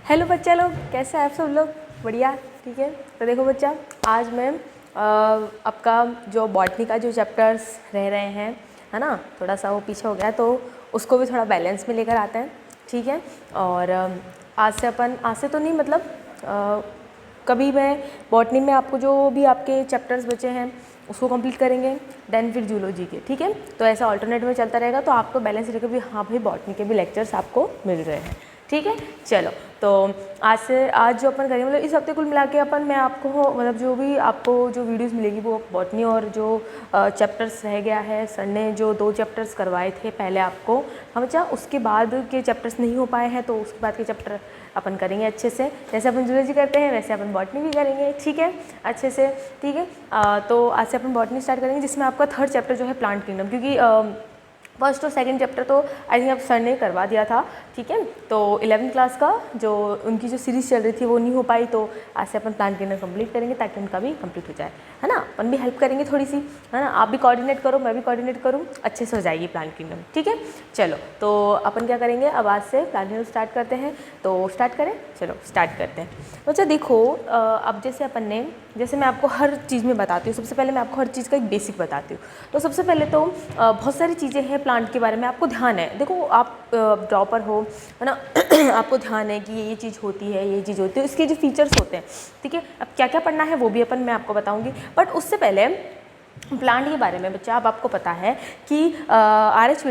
Hello बच्चा लोग, कैसे हैं आप सब लोग? बढ़िया, ठीक है। तो देखो बच्चा, आज मैं आपका जो बॉटनी का जो चैप्टर्स रह रहे हैं, है ना, थोड़ा सा वो पीछे हो गया तो उसको भी थोड़ा बैलेंस में लेकर आते हैं, ठीक है। और आज से तो नहीं, मतलब कभी मैं बॉटनी में आपको जो भी आपके चैप्टर्स बचे हैं उसको कंप्लीट करेंगे, देन फिर जूलॉजी के, ठीक है। तो ऐसा ऑल्टरनेट में चलता रहेगा, तो आपको बैलेंस रहेगा भी हाँ भाई बॉटनी के भी लेक्चर्स आपको मिल रहे हैं, ठीक है। चलो, तो आज जो अपन करेंगे, मतलब इस हफ्ते कुल मिला के मैं आपको मतलब जो भी आपको जो वीडियोस मिलेगी वो बॉटनी और जो चैप्टर्स रह गया है, सर ने जो 2 चैप्टर्स करवाए थे पहले आपको, हम अच्छा उसके बाद के चैप्टर्स नहीं हो पाए हैं तो उसके बाद के चैप्टर अपन करेंगे अच्छे से। जैसे अपन जूलॉजी करते हैं वैसे अपन बॉटनी भी करेंगे, ठीक है, अच्छे से, ठीक है। तो आज से अपन बॉटनी स्टार्ट करेंगे, जिसमें आपका 3rd चैप्टर जो है प्लांट किंगडम, क्योंकि फर्स्ट और सेकंड चैप्टर तो आई थिंक अब सर ने करवा दिया था, ठीक है। तो 11th क्लास का जो उनकी जो सीरीज़ चल रही थी वो नहीं हो पाई, तो आज से अपन प्लांट किंगडम कंप्लीट करेंगे ताकि उनका भी कंप्लीट हो जाए, है ना। अपन भी हेल्प करेंगे थोड़ी सी, है ना, आप भी कोऑर्डिनेट करो, मैं भी कोऑर्डिनेट करूँ, अच्छे से हो जाएगी प्लांट किंगडम, ठीक है। चलो, तो अपन क्या करेंगे, अब आज से प्लांट किंगडम स्टार्ट करते हैं। तो स्टार्ट करें, चलो स्टार्ट करते हैं। बच्चा देखो, अब जैसे मैं आपको हर चीज़ में बताती हूँ, सबसे पहले मैं आपको हर चीज़ का एक बेसिक बताती हूँ। तो सबसे पहले तो बहुत सारी चीज़ें हैं प्लांट के बारे में, आपको ध्यान है, देखो आप ड्रॉपर हो, है ना आपको ध्यान है कि ये चीज़ होती है, ये चीज़ होती है, इसके जो फीचर्स होते हैं, ठीक है। अब क्या क्या पढ़ना है वो भी मैं आपको बताऊंगी, बट उससे पहले प्लांट के बारे में बच्चा, अब आपको पता है कि आर.एच.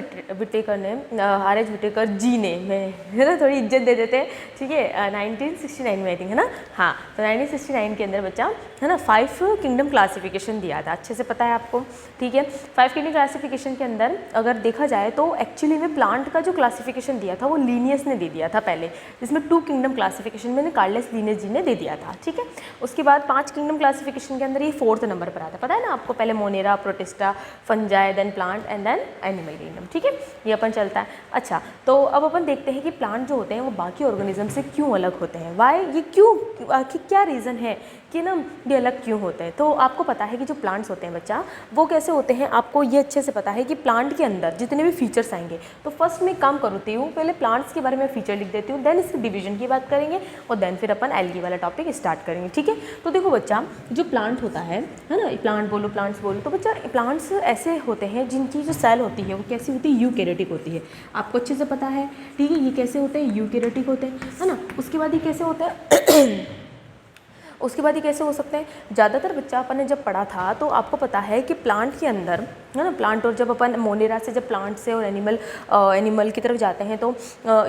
विटेकर जी ने, है ना, थोड़ी इज्जत दे देते हैं, ठीक है, 1969 में आई थिंक, है ना, हाँ। तो 1969 के अंदर बच्चा, है ना, 5 किंगडम क्लासिफिकेशन दिया था, अच्छे से पता है आपको, ठीक है। 5 किंगडम क्लासिफिकेशन के अंदर अगर देखा जाए तो एक्चुअली में प्लांट का जो क्लासिफिकेशन दिया था वो लीनियस ने दे दिया था पहले, जिसमें 2 किंगडम क्लासिफिकेशन में कार्लेस लिनियस जी ने दे दिया था, ठीक है। उसके बाद 5 किंगडम क्लासिफिकेशन के अंदर ये 4th नंबर पर आता है, पता है ना आपको, पहले monera, protista, fungi, then plant and then animal kingdom, ठीक है, ये अपन चलता है। अच्छा, तो अब अपन देखते हैं कि प्लांट जो होते हैं वो बाकी ऑर्गेनिज्म से क्यों अलग होते हैं, वाई, ये क्यों, आखिर क्या रीज़न है कि ना ये अलग क्यों होते हैं। तो आपको पता है कि जो प्लांट्स होते हैं बच्चा, वो कैसे होते हैं, आपको ये अच्छे से पता है कि प्लांट के अंदर जितने भी फीचर्स आएंगे, तो फर्स्ट में काम करती हूँ, पहले प्लांट्स के बारे में फीचर लिख देती हूँ, देन इसकी डिवीजन की बात करेंगे और देन फिर अपन एल्गी वाला टॉपिक स्टार्ट करेंगे, ठीक है। तो देखो बच्चा, जो प्लांट होता है ना, प्लांट्स बोलो, तो बच्चा प्लांट्स ऐसे होते हैं जिनकी जो सेल होती है वो कैसी होती है, यूकैरियोटिक होती है, आपको अच्छे से पता है, ठीक है। ये कैसे होते हैं, यूकैरियोटिक होते हैं, है ना। उसके बाद ये कैसे होता है उसके बाद ये कैसे हो सकते हैं, ज़्यादातर बच्चा अपन ने जब पढ़ा था तो आपको पता है कि प्लांट के अंदर, है ना, प्लांट, और जब अपन मोनेरा से जब प्लांट से और एनिमल की तरफ जाते हैं तो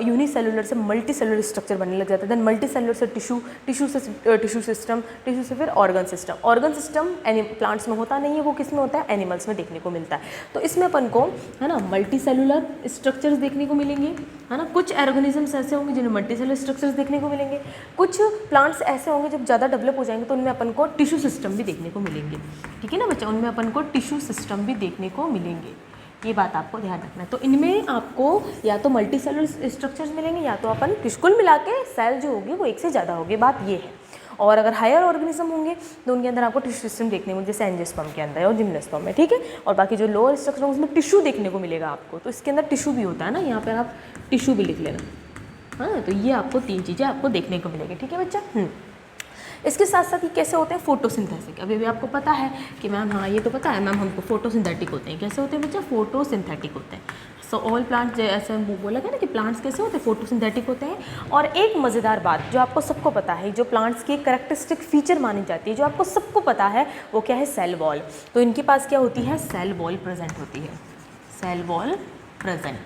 यूनिसेलुलर से मल्टी सेलुलर स्ट्रक्चर बनने लग जाता है, देन मल्टी सेलुलर से टिश्यू से फिर ऑर्गन सिस्टम प्लांट्स में होता नहीं है, वो किस में होता है, एनिमल्स में देखने को मिलता है। तो इसमें अपन को, है ना, मल्टी सेलुलर स्ट्रक्चर्स देखने को मिलेंगे, है ना। कुछ ऑर्गेनिजम्स ऐसे होंगे जिन्हें मल्टी सेलुलर स्ट्रक्चर्स देखने को मिलेंगे, कुछ प्लांट्स ऐसे होंगे जब ज़्यादा डेवलप हो जाएंगे तो उनमें अपन को टिश्यू सिस्टम भी देखने को मिलेंगे, ठीक है ना बच्चा, उनमें अपन को टिश्यू सिस्टम भी देखने को मिलेंगे, ये बात आपको ध्यान रखना है। तो इनमें आपको या तो मल्टी सेलुलर स्ट्रक्चर्स मिलेंगे या तो अपन कुल मिला के सेल जो होगी वो एक से ज़्यादा होगी, बात ये है। और अगर हायर ऑर्गेनिज्म होंगे तो उनके अंदर आपको टिश्यू सिस्टम देखने को, जैसे एंजियोस्पर्म के अंदर और जिम्नोस्पर्म में, ठीक है। और बाकी जो लोअर स्ट्रक्चर होंगे उसमें टिश्यू देखने को मिलेगा आपको, तो इसके अंदर टिश्यू भी होता है ना, यहाँ पर आप टिश्यू भी लिख लेना, हाँ। तो ये आपको 3 चीज़ें आपको देखने को मिलेगी, ठीक है बच्चा। इसके साथ साथ ये कैसे होते हैं, फोटोसिंथेटिक, अभी भी आपको पता है कि मैम, हाँ ये तो पता है मैम हमको, फोटोसिंथेटिक होते हैं, कैसे होते हैं बच्चा, फोटोसिंथेटिक होते हैं। सो ऑल प्लांट्स, ऐसे बोला गया ना कि प्लांट्स कैसे होते हैं, फोटोसिंथेटिक होते हैं। और एक मज़ेदार बात जो आपको सबको पता है, जो प्लांट्स की कैरेक्टरिस्टिक फीचर मानी जाती है, जो आपको सबको पता है, वो क्या है, सेल वॉल। तो इनके पास क्या होती है, सेल वॉल प्रेजेंट होती है, सेल वॉल प्रेजेंट,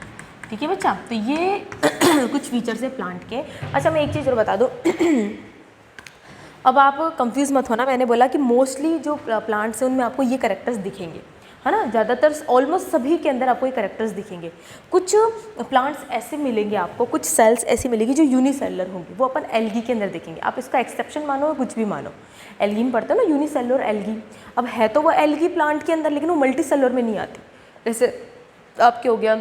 ठीक है बच्चा। तो ये कुछ फीचर्स है प्लांट के। अच्छा, मैं एक चीज़ और बता दूँ अब आप कंफ्यूज मत होना, मैंने बोला कि मोस्टली जो प्लांट्स हैं उनमें आपको ये कैरेक्टर्स दिखेंगे, है ना, ज़्यादातर ऑलमोस्ट सभी के अंदर आपको ये कैरेक्टर्स दिखेंगे। कुछ प्लांट्स ऐसे मिलेंगे आपको, कुछ सेल्स ऐसी मिलेगी जो यूनिसेलुलर होंगी, वो अपन एल्गी के अंदर देखेंगे, आप इसका एक्सेप्शन मानो या कुछ भी मानो, एल्गी में पढ़ते हो ना, यूनिसेलुलर एल्गी। अब है तो वो एल्गी प्लांट के अंदर, लेकिन वो मल्टी सेलुलर में नहीं आती, जैसे आपके हो गया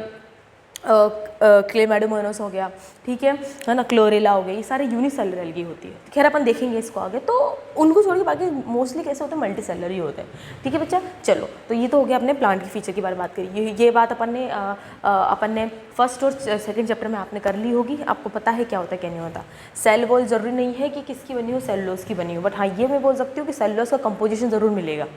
क्लेमाइडोमोनास हो गया, ठीक है ना, क्लोरेला हो गया, ये सारे यूनिसेलुलर एल्गी होती है। खैर अपन देखेंगे इसको आगे, तो उनको छोड़ के बाकी मोस्टली कैसे होते हैं, मल्टी सेलुलर ही होते हैं, ठीक है बच्चा। चलो, तो ये तो हो गया अपने प्लांट की फीचर के बारे में बात करी। ये बात अपन ने फर्स्ट और सेकंड चैप्टर में आपने कर ली होगी, आपको पता है क्या होता है क्या नहीं होता। सेल वॉल ज़रूरी नहीं है कि किसकी बनी हो, सेलुलोज की बनी हो, बट हाँ ये मैं बोल सकती हूँ कि सेलुलोज का कंपोजिशन ज़रूर मिलेगा।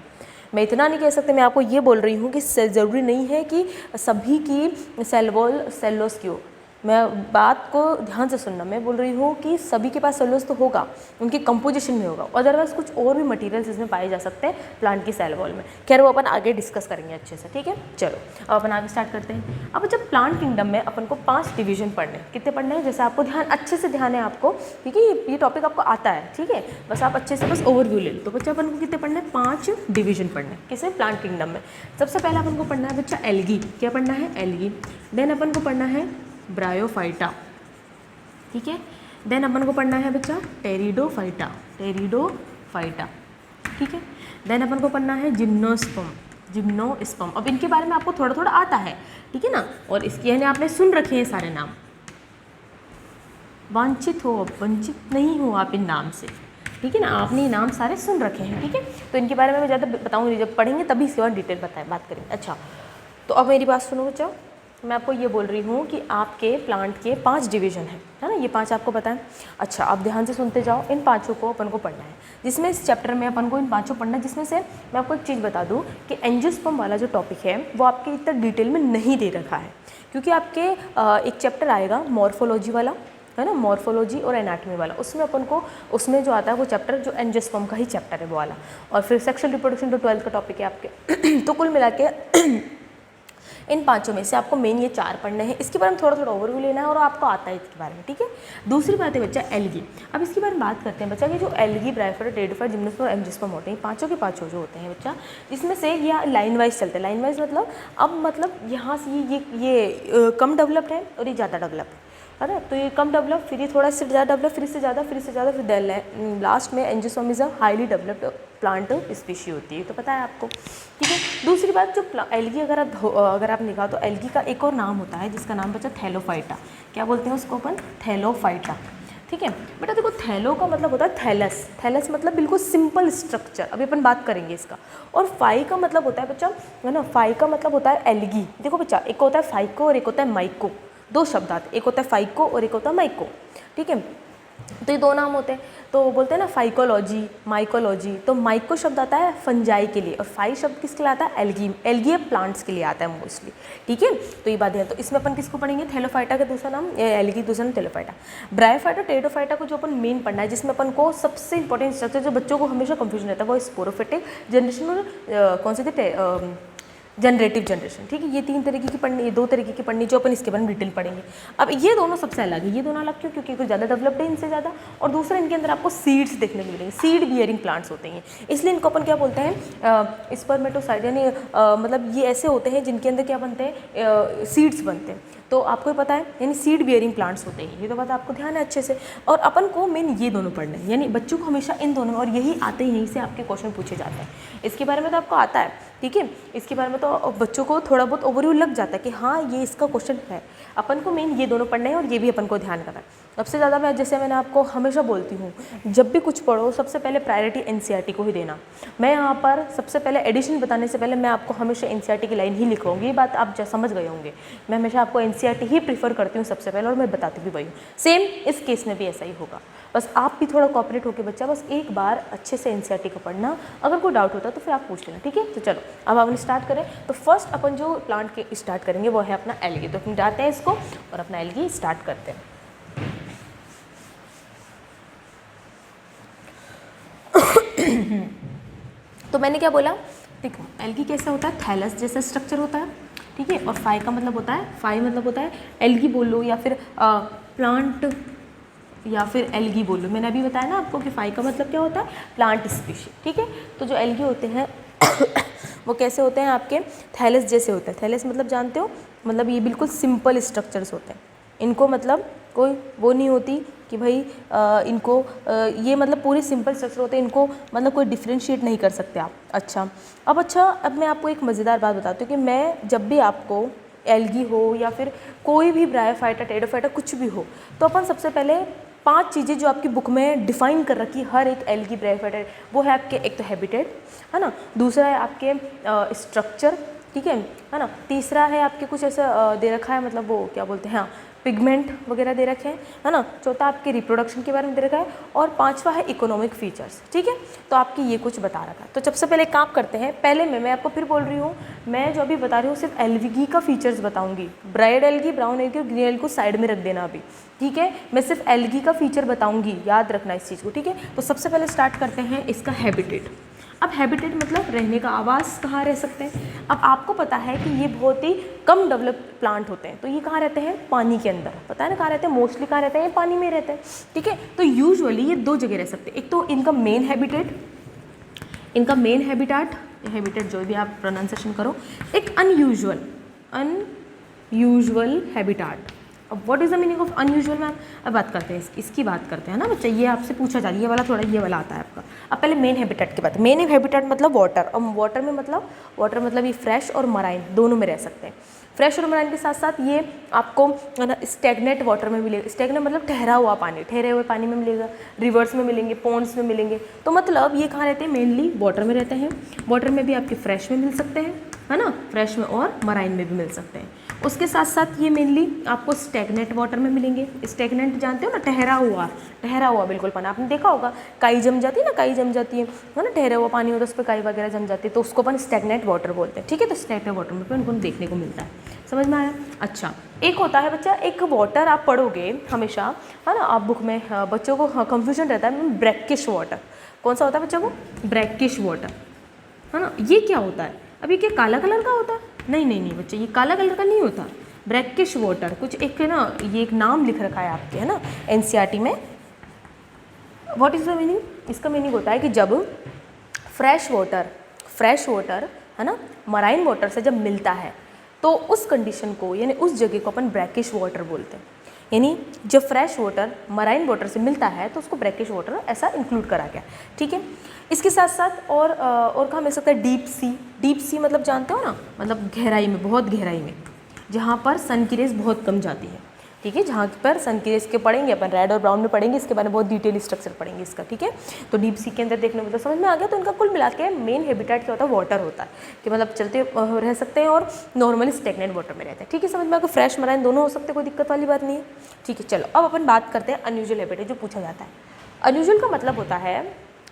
मैं इतना नहीं कह सकती, मैं आपको ये बोल रही हूँ कि ज़रूरी नहीं है कि सभी की सेल वॉल सेलुलोज की हो। मैं बात को ध्यान से सुनना, मैं बोल रही हूँ कि सभी के पास सेलुलोज तो होगा, उनके कंपोजिशन में होगा, अदरवाइज कुछ और भी मटेरियल्स इसमें पाए जा सकते हैं प्लांट की सेल वॉल में। खैर वो अपन आगे डिस्कस करेंगे अच्छे से, ठीक है। चलो अब अपन आगे स्टार्ट करते हैं। अब जब प्लांट किंगडम में अपन को 5 डिवीजन पढ़ने हैं, कितने पढ़ने हैं, जैसे आपको ध्यान अच्छे से ध्यान है आपको, ठीक है, ये टॉपिक आपको आता है, ठीक है, बस आप अच्छे से बस ओवरव्यू ले लो। तो बच्चा अपन को कितने पढ़ने हैं, 5 डिवीजन पढ़ने हैं, किसे, प्लांट किंगडम में। सबसे पहले अपन को पढ़ना है बच्चा एल्गी। क्या पढ़ना है, एल्गी। देन अपन को पढ़ना है ब्रायोफाइटा, ठीक है। देन अपन को पढ़ना है बच्चा टेरिडोफाइटा, टेरिडोफाइटा, ठीक है। देन अपन को पढ़ना है जिम्नोस्पर्म, जिम्नोस्पर्म। अब इनके बारे में आपको थोड़ा थोड़ा आता है, ठीक है ना, और इसके यानी आपने सुन रखे हैं सारे नाम, वांछित हो वंचित नहीं हो आप इन नाम से, ठीक है ना, आपने ये नाम सारे सुन रखे हैं, ठीक है। तो इनके बारे में मैं ज़्यादा बताऊँगी, जब पढ़ेंगे तभी इसके बाद डिटेल बात करेंगे। अच्छा, तो अब मेरी बात सुनो बच्चा, मैं आपको ये बोल रही हूँ कि आपके प्लांट के 5 डिवीजन है ना, ये 5 आपको पता है। अच्छा, आप ध्यान से सुनते जाओ, इन 5 को अपन को पढ़ना है, जिसमें इस चैप्टर में अपन को इन 5 पढ़ना है, जिसमें से मैं आपको एक चीज़ बता दूँ कि एंजियोस्पर्म वाला जो टॉपिक है वो आपके इतना डिटेल में नहीं दे रखा है, क्योंकि आपके एक चैप्टर आएगा मॉर्फोलॉजी वाला, है ना, मॉर्फोलॉजी और एनाटॉमी वाला, उसमें अपन को, उसमें जो आता है वो चैप्टर जो एंजियोस्पर्म का ही चैप्टर है वो वाला, और फिर सेक्सुअल रिप्रोडक्शन तो 12th का टॉपिक है आपके। तो कुल मिला के इन 5 में से आपको मेन ये 4 पढ़ने हैं, इसके बारे में थोड़ा थोड़ा ओवरव्यू लेना है और आपको आता है इसके बारे में, ठीक है। दूसरी बात है बच्चा एल्गी। अब इसके बारे में बात करते हैं बच्चा कि जो एल्गी, ब्रायोफाइटा, टेरिडोफाइटा, जिम्नोस्पर्म और एंजियोस्पर्म होते हैं, पाँचों के पाँचों जो होते हैं बच्चा, इसमें से ये लाइन वाइज चलते हैं। लाइन वाइज मतलब अब मतलब यहाँ से ये कम डेवलप्ड है और ये ज़्यादा डेवलप्ड है ना, तो ये कम डेवलप, फिर ये थोड़ा से ज़्यादा डेवलप, फिर से ज़्यादा, फिर से ज़्यादा, फिर लास्ट में angiosperm is a highly developed plant species होती है, तो पता है आपको, ठीक है। दूसरी बात, जो एल्गी अगर आप निकालो तो एल्गी का एक और नाम होता है जिसका नाम बचा थैलोफाइटा। क्या बोलते हैं उसको अपन, थैलोफाइटा, ठीक है बेटा। देखो थैलो का मतलब होता है थैलस, थैलस मतलब बिल्कुल सिंपल स्ट्रक्चर, अभी अपन बात करेंगे इसका। और फाई का मतलब होता है बच्चा, है ना, फाई का मतलब होता है एल्गी। देखो बच्चा, एक होता है फाइको और एक होता है माइको, 2 शब्द आते, एक होता है फाइको और एक होता है माइको, ठीक है। तो ये 2 नाम होते हैं, तो बोलते हैं ना फाइकोलॉजी, माइकोलॉजी। तो माइको शब्द आता है फंजाई के लिए और फाई शब्द किसके लिए आता है, एल्गी, एल्गी प्लांट्स के लिए आता है मोस्टली, ठीक है। तो ये बात है, तो इसमें अपन किसको पढ़ेंगे, थैलोफाइटा का दूसरा नाम एल्गी, दूसरा नाम थैलोफाइटा। ब्रायोफाइटा, टेरिडोफाइटा को जो अपन मेन पढ़ना है, जिसमें अपन को सबसे इंपॉर्टेंट स्ट्रक्चर जो बच्चों को हमेशा कंफ्यूजन रहता है वो स्पोरोफिटिक जनरेशन और कौन से थे जनरेटिव जनरेशन, ठीक है। ये 3 तरीके की पढ़नी, ये 2 तरीके की पढ़नी, जो अपन इसके बारे में डिटेल पढ़ेंगे। अब ये दोनों सबसे अलग है, ये दोनों अलग क्यों, क्योंकि कुछ ज़्यादा डेवलप्ड है इनसे ज़्यादा, और दूसरा इनके अंदर आपको सीड्स देखने को मिलेंगे, सीड बियरिंग प्लांट्स होते हैं, इसलिए इनको अपन क्या बोलते हैं, स्पर्मेटोसाइट, यानी मतलब ये ऐसे होते हैं जिनके अंदर क्या बनते हैं, सीड्स बनते हैं। तो आपको ये पता है, यानी सीड बियरिंग प्लांट्स होते हैं, ये तो बात आपको ध्यान है अच्छे से। और अपन को मेन ये दोनों पढ़ने हैं, यानी बच्चों को हमेशा इन दोनों, और यही आते हैं, यहीं से आपके क्वेश्चन पूछे जाते हैं। इसके बारे में तो आपको आता है, ठीक है, इसके बारे में तो बच्चों को थोड़ा बहुत ओवरव्यू लग जाता है कि हाँ ये इसका क्वेश्चन है। अपन को मेन ये दोनों पढ़ना है और ये भी अपन को ध्यान करना है। सबसे ज़्यादा मैं, जैसे मैंने आपको हमेशा बोलती हूँ, जब भी कुछ पढ़ो सबसे पहले प्रायोरिटी एनसीईआरटी को ही देना। मैं यहाँ पर सबसे पहले एडिशन बताने से पहले मैं आपको हमेशा एनसीईआरटी की लाइन ही लिखवाऊंगी, ये बात आप समझ गए होंगे। मैं हमेशा आपको एनसीईआरटी ही प्रीफर करती हूँ सबसे पहले, और मैं बताती भी वही हूँ। सेम इस केस में भी ऐसा ही होगा, बस आप भी थोड़ा कॉपरेट होकर बच्चा बस एक बार अच्छे से एनसीईआरटी को पढ़ना। अगर कोई डाउट होता है तो फिर आप पूछ लेना, ठीक है। तो चलो अब अपन स्टार्ट करें। तो फर्स्ट अपन जो प्लांट के स्टार्ट करेंगे वो है अपना एल्गी। तो अपन जाते हैं इसको और अपना एल्गी स्टार्ट करते हैं। तो मैंने क्या बोला, देखो एल्गी कैसा होता है, थैलस जैसा स्ट्रक्चर होता है, ठीक है। और फाई का मतलब होता है, फाई मतलब होता है एल्गी बोलो या फिर प्लांट या फिर एल्गी बोलो। मैंने अभी बताया ना आपको कि फाई का मतलब क्या होता है, प्लांट स्पीशी, ठीक है। तो जो एल्गी होते हैं वो कैसे होते हैं, आपके थैलस जैसे होते हैं। थैलस मतलब जानते हो, मतलब ये बिल्कुल सिंपल स्ट्रक्चर्स होते हैं, इनको मतलब कोई वो नहीं होती कि भाई इनको ये मतलब पूरे सिंपल स्ट्रक्चर होते हैं, इनको मतलब कोई डिफ्रेंशिएट नहीं कर सकते आप। अच्छा अब मैं आपको एक मज़ेदार बात बताती हूँ कि मैं जब भी आपको एल्गी हो या फिर कोई भी ब्रायोफाइटा, टेरिडोफाइटा, कुछ भी हो, तो अपन सबसे पहले 5 चीज़ें जो आपकी बुक में डिफाइन कर रखी हर एक एल्गी, ब्रायोफाइटा, वो है आपके, एक तो हैबिटेट है ना, दूसरा है आपके स्ट्रक्चर, ठीक है ना, तीसरा है आपके कुछ ऐसा दे रखा है, मतलब वो क्या बोलते हैं, हाँ, पिगमेंट वगैरह दे रखे हैं, है ना, चौथा आपके रिप्रोडक्शन के बारे में दे रखा है, और पांचवा है इकोनॉमिक फीचर्स, ठीक है। तो आपकी ये कुछ बता रखा है। तो सबसे पहले काम करते हैं, पहले मैं आपको फिर बोल रही हूँ, मैं जो अभी बता रही हूँ सिर्फ एल्गी का फीचर्स बताऊंगी, ब्राइड एल्गी, ब्राउन एल्गी और ग्रीन एल्गी को साइड में रख देना अभी, ठीक है। मैं सिर्फ एल्गी का फीचर बताऊंगी, याद रखना इस चीज़ को, ठीक है। तो सबसे पहले स्टार्ट करते हैं इसका हैबिटेट। अब हैबिटेट मतलब रहने का आवास, कहाँ रह सकते हैं। अब आपको पता है कि ये बहुत ही कम डेवलप प्लांट होते हैं, तो ये कहाँ रहते हैं, पानी के अंदर, पता है ना कहाँ रहते हैं, मोस्टली कहाँ रहते हैं, ये पानी में रहते हैं, ठीक है। तो यूजुअली ये 2 जगह रह सकते हैं, एक तो इनका मेन हैबिटेट, इनका मेन हैबिटाट, हैबिटेट जो भी आप प्रोनाउंसिएशन करो, एक अनयूजुअल हैबिटाट। अब what is the meaning of unusual ma'am, अब बात करते हैं इसकी बात करते हैं ना बच्चा, ये आपसे पूछा जा रहा है, ये वाला थोड़ा ये वाला आता है आपका। अब पहले मेन हैबिटेट की बात, मेन हैबिटेट मतलब वाटर, अब वाटर में मतलब ये फ्रेश और मराइन दोनों में रह सकते हैं। फ्रेश और मराइन के साथ साथ ये आपको है ना स्टेगनेट वाटर में मिलेगा, स्टेगनेट मतलब ठहरा हुआ पानी, ठहरे हुए पानी में मिलेगा, रिवर्स में मिलेंगे, पॉन्ड्स में मिलेंगे। तो मतलब ये कहाँ रहते हैं, मेनली वाटर में रहते हैं। वाटर में भी आपके फ्रेश में मिल सकते हैं, है ना, फ्रेश में और मराइन में भी मिल सकते हैं। उसके साथ साथ ये मेनली आपको स्टेगनेट वाटर में मिलेंगे। स्टेगनेट जानते हो ना, ठहरा हुआ बिल्कुल पानी, आपने देखा होगा, काई जम जाती है ना, काई जम जाती है ना, ठहरा हुआ पानी होता है, उस पर काई वगैरह जम जाती है, तो उसको अपन स्टेगनेट वाटर बोलते हैं, ठीक है। तो स्टेगनेट वाटर में उनको देखने को मिलता है, समझ में आया। अच्छा, एक होता है बच्चा, एक वाटर आप पढ़ोगे हमेशा, है ना, आप बुक में, बच्चों को कंफ्यूजन रहता है, ब्रैकिश वाटर, कौन सा होता है बच्चों को, ब्रैकिश वाटर, है ना। ये क्या होता है, अब ये क्या काला कलर का होता है, नहीं बच्चे, ये काला कलर का नहीं होता। ब्रैकिश वाटर कुछ एक है ना, ये एक नाम लिख रखा है आपके, है ना, एनसीईआरटी में। व्हाट इज़ द मीनिंग, इसका मीनिंग होता है कि जब फ्रेश वाटर है ना मराइन वाटर से जब मिलता है, तो उस कंडीशन को, यानी उस जगह को अपन ब्रैकिश वाटर बोलते हैं। यानी जब फ्रेश वाटर मराइन वाटर से मिलता है तो उसको ब्रैकिश वाटर ऐसा इंक्लूड करा गया, ठीक है। इसके साथ साथ और कहाँ मिल सकता है, डीप सी मतलब जानते हो ना, मतलब गहराई में, बहुत गहराई में, जहाँ पर सन की रेज बहुत कम जाती है, ठीक है, जहाँ पर सन की रेज के पढ़ेंगे अपन, रेड और ब्राउन में पढ़ेंगे, इसके बारे में बहुत डिटेल स्ट्रक्चर पढ़ेंगे इसका, ठीक है। तो डीप सी के अंदर देखने में तो समझ में आ गया। तो इनका कुल मिला के मेन हैबिटेट क्या होता है, वाटर होता है, कि मतलब चलते रह सकते हैं और नॉर्मली स्टेगनेट वाटर में रहते हैं, ठीक है। समझ में आ गया, फ्रेश मराइन दोनों हो सकते हैं, कोई दिक्कत वाली बात नहीं है, ठीक है। चलो अब अपन बात करते हैं अनयूजुअल हैबिटेट, जो पूछा जाता है। अनयूजुअल का मतलब होता है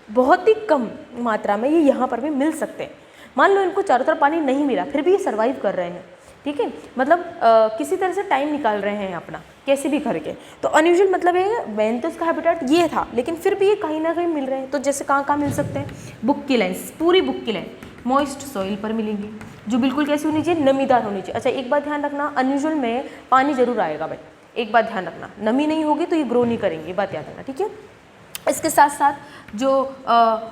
बहुत ही कम मात्रा में ये यहाँ पर भी मिल सकते हैं। मान लो इनको चारों तरफ पानी नहीं मिला, फिर भी ये सर्वाइव कर रहे हैं, ठीक है, मतलब किसी तरह से टाइम निकाल रहे हैं अपना, कैसे भी करके। तो अनयूजुअल मतलब है, मेन तो इसका हैबिटेट ये था, लेकिन फिर भी ये कहीं ना कहीं मिल रहे हैं। तो जैसे कहाँ मिल सकते हैं, बुक की लाइन, पूरी बुक की लाइन मॉइस्ट सॉइल पर मिलेंगी, जो बिल्कुल कैसी होनी चाहिए, नमीदार होनी चाहिए। अच्छा, एक बात ध्यान रखना, अनयूजुअल में पानी जरूर आएगा भाई, एक बात ध्यान रखना, नमी नहीं होगी तो ये ग्रो नहीं करेंगे, ये बात याद रखना, ठीक है। इसके साथ साथ जो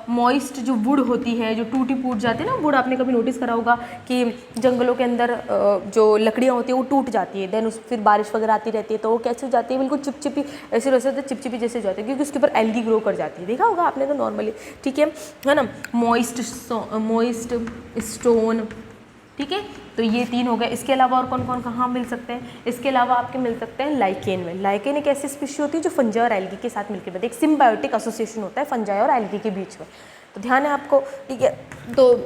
मॉइस्ट जो वुड होती है, जो टूटी फूट जाती है ना वुड, आपने कभी नोटिस करा होगा कि जंगलों के अंदर जो लकड़ियाँ होती है वो टूट जाती है, देन उस फिर बारिश वगैरह आती रहती है, तो वो कैसे हो जाती है, बिल्कुल चिपचिपी ऐसे वैसे चिपचिपी जैसे हो जाती है, क्योंकि उसके ऊपर एल्गी ग्रो कर जाती है, देखा होगा आपने तो नॉर्मली, ठीक है ना। मॉइस्ट स्टोन, ठीक है। तो ये 3 हो गए। इसके अलावा और कौन कौन कहाँ मिल सकते हैं, इसके अलावा आपके मिल सकते हैं लाइकेन में। लाइकेन एक ऐसी स्पीशी होती है जो फंजाई और एल्गी के साथ मिलकर बनती है, एक सिम्बायोटिक एसोसिएशन होता है फंजाई और एल्गी के बीच में, तो ध्यान है आपको, ठीक है। तो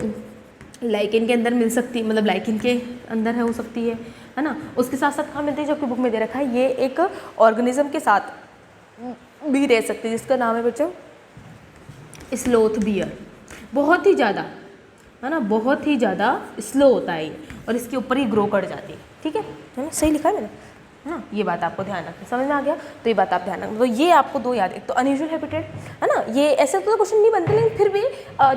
लाइकेन के अंदर मिल सकती है, मतलब लाइकेन के अंदर हो सकती है ना। उसके साथ साथ कहाँ मिलती है, जो आपकी बुक में दे रखा है, ये एक ऑर्गेनिज्म के साथ भी रह सकती है, जिसका नाम है बच्चों स्लोथ बियर। बहुत ही ज़्यादा, है ना, बहुत ही ज़्यादा स्लो होता है ये, और इसके ऊपर ही ग्रो कर जाती है, ठीक है ना, सही लिखा है मैंने, हाँ, ये बात आपको ध्यान रखना, समझ में आ गया। तो ये बात आप ध्यान रखना, तो ये आपको 2 याद, एक तो अनयूजुअल हैबिटेट, है ना, ये ऐसे तो क्वेश्चन नहीं बनते, लेकिन फिर भी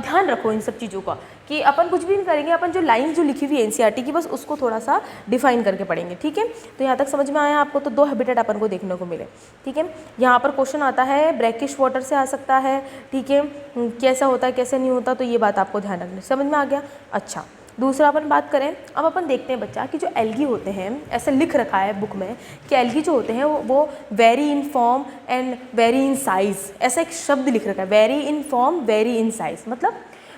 ध्यान रखो इन सब चीज़ों का, कि अपन कुछ भी नहीं करेंगे, अपन जो लाइन जो लिखी हुई है एनसीईआरटी की, बस उसको थोड़ा सा डिफाइन करके पढ़ेंगे, ठीक है। तो यहाँ तक समझ में आया आपको, तो 2 हैबिटेट अपन को देखने को मिले, ठीक है। यहाँ पर क्वेश्चन आता है ब्रैकिश वाटर से आ सकता है, ठीक है, कैसा होता है कैसे नहीं होता, तो ये बात आपको ध्यान रखना, समझ में आ गया। अच्छा, दूसरा अपन बात करें, अब अपन देखते हैं बच्चा कि जो एल्गी होते हैं, ऐसा लिख रखा है बुक में कि एल्गी जो होते हैं वो very in form and very in size, ऐसा एक शब्द लिख रखा है, very in form very in size,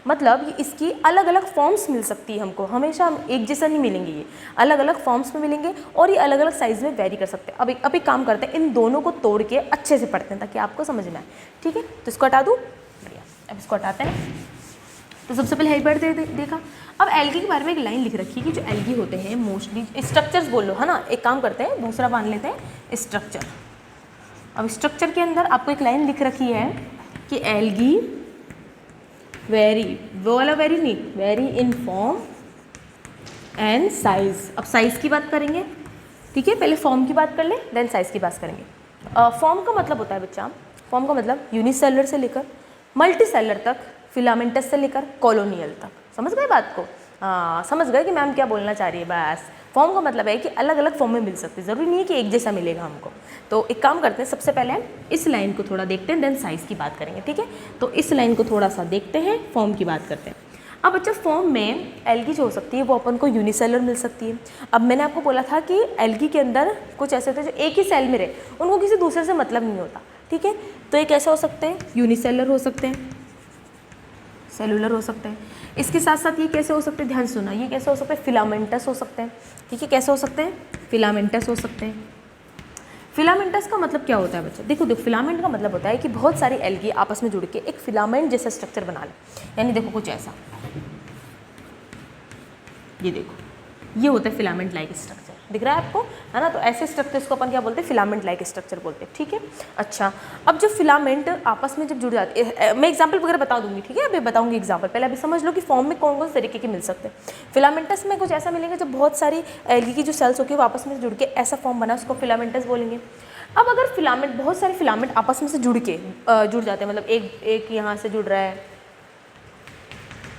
मतलब ये इसकी अलग अलग फॉर्म्स मिल सकती है हमको, हमेशा हम एक जैसा नहीं मिलेंगे, ये अलग अलग फॉर्म्स में मिलेंगे और ये अलग अलग साइज़ में वेरी कर सकते हैं। अब एक काम करते हैं, इन दोनों को तोड़ के अच्छे से पढ़ते हैं ताकि आपको समझ में आए। ठीक है, तो इसको हटा दूँ, बढ़िया, अब इसको हटाते हैं। तो सबसे पहले हेल्प देखा। अब एल्गी के बारे में एक लाइन लिख रखी है कि जो एल्गी होते हैं मोस्टली स्ट्रक्चर्स बोल लो, है ना। एक काम करते हैं, दूसरा मान लेते हैं स्ट्रक्चर। अब स्ट्रक्चर के अंदर आपको एक लाइन लिख रखी है कि एल्गी वेरी, वो वाला वेरी नहीं, very in form and size. अब साइज़ की बात करेंगे, ठीक है, पहले फॉर्म की बात कर ले, देन साइज़ की बात करेंगे। फॉर्म का मतलब होता है बच्चा, फॉर्म का मतलब यूनिसेलुलर से लेकर मल्टीसेलुलर तक, फिलामेंटस से लेकर कॉलोनियल तक। समझ गए बात को? समझ गए कि मैम क्या बोलना चाह रही है। बस फॉर्म का मतलब है कि अलग अलग फॉर्म में मिल सकती है, ज़रूरी नहीं है कि एक जैसा मिलेगा हमको। तो एक काम करते हैं, सबसे पहले इस लाइन को थोड़ा देखते हैं, देन साइज़ की बात करेंगे। ठीक है, तो इस लाइन को थोड़ा सा देखते हैं, फॉर्म की बात करते हैं। अब बच्चा फॉर्म में एल्गी जो हो सकती है वो अपन को यूनिसेलुलर मिल सकती है। अब मैंने आपको बोला था कि एल्गी के अंदर कुछ ऐसे होते हैं जो एक ही सेल में रहे, उनको किसी दूसरे से मतलब नहीं होता। ठीक है, तो ये कैसे हो सकते हैं? यूनिसेलुलर हो सकते हैं, सेलुलर हो सकते हैं। इसके साथ साथ ये कैसे हो सकते हैं, ध्यान सुना, ये कैसे हो सकते हैं? फिलामेंटस हो सकते हैं। ठीक है, कैसे हो सकते हैं? फिलामेंटस हो सकते हैं। फिलामेंटस का मतलब क्या होता है बच्चा? देखो फिलामेंट का मतलब होता है कि बहुत सारी एल्गी आपस में जुड़ के एक फिलामेंट जैसा स्ट्रक्चर बना ले। यानी देखो कुछ ऐसा, ये देखो, ये होता है फिलामेंट लाइक स्ट्रक्चर, दिख रहा है आपको, है ना। तो ऐसे स्ट्रक्चर्स को अपन क्या बोलते हैं? फिलामेंट लाइक स्ट्रक्चर बोलते हैं। ठीक है, अच्छा, अब जो फिलामेंट आपस में जब जुड़ जाते हैं, मैं एग्जांपल वगैरह बता दूंगी। ठीक है, अभी बताऊंगी एग्जांपल, पहले अभी समझ लो कि फॉर्म में कौन कौन से तरीके के मिल सकते हैं। फिलामेंटस में कुछ ऐसा मिलेगा जब बहुत सारी एल्गी की जो सेल्स होगी वो आपस में जुड़ के ऐसा फॉर्म बना, उसको फिलामेंटस बोलेंगे। अब अगर फिलामेंट, बहुत सारे फिलामेंट आपस में से जुड़ जाते हैं, मतलब एक यहाँ से जुड़ रहा है,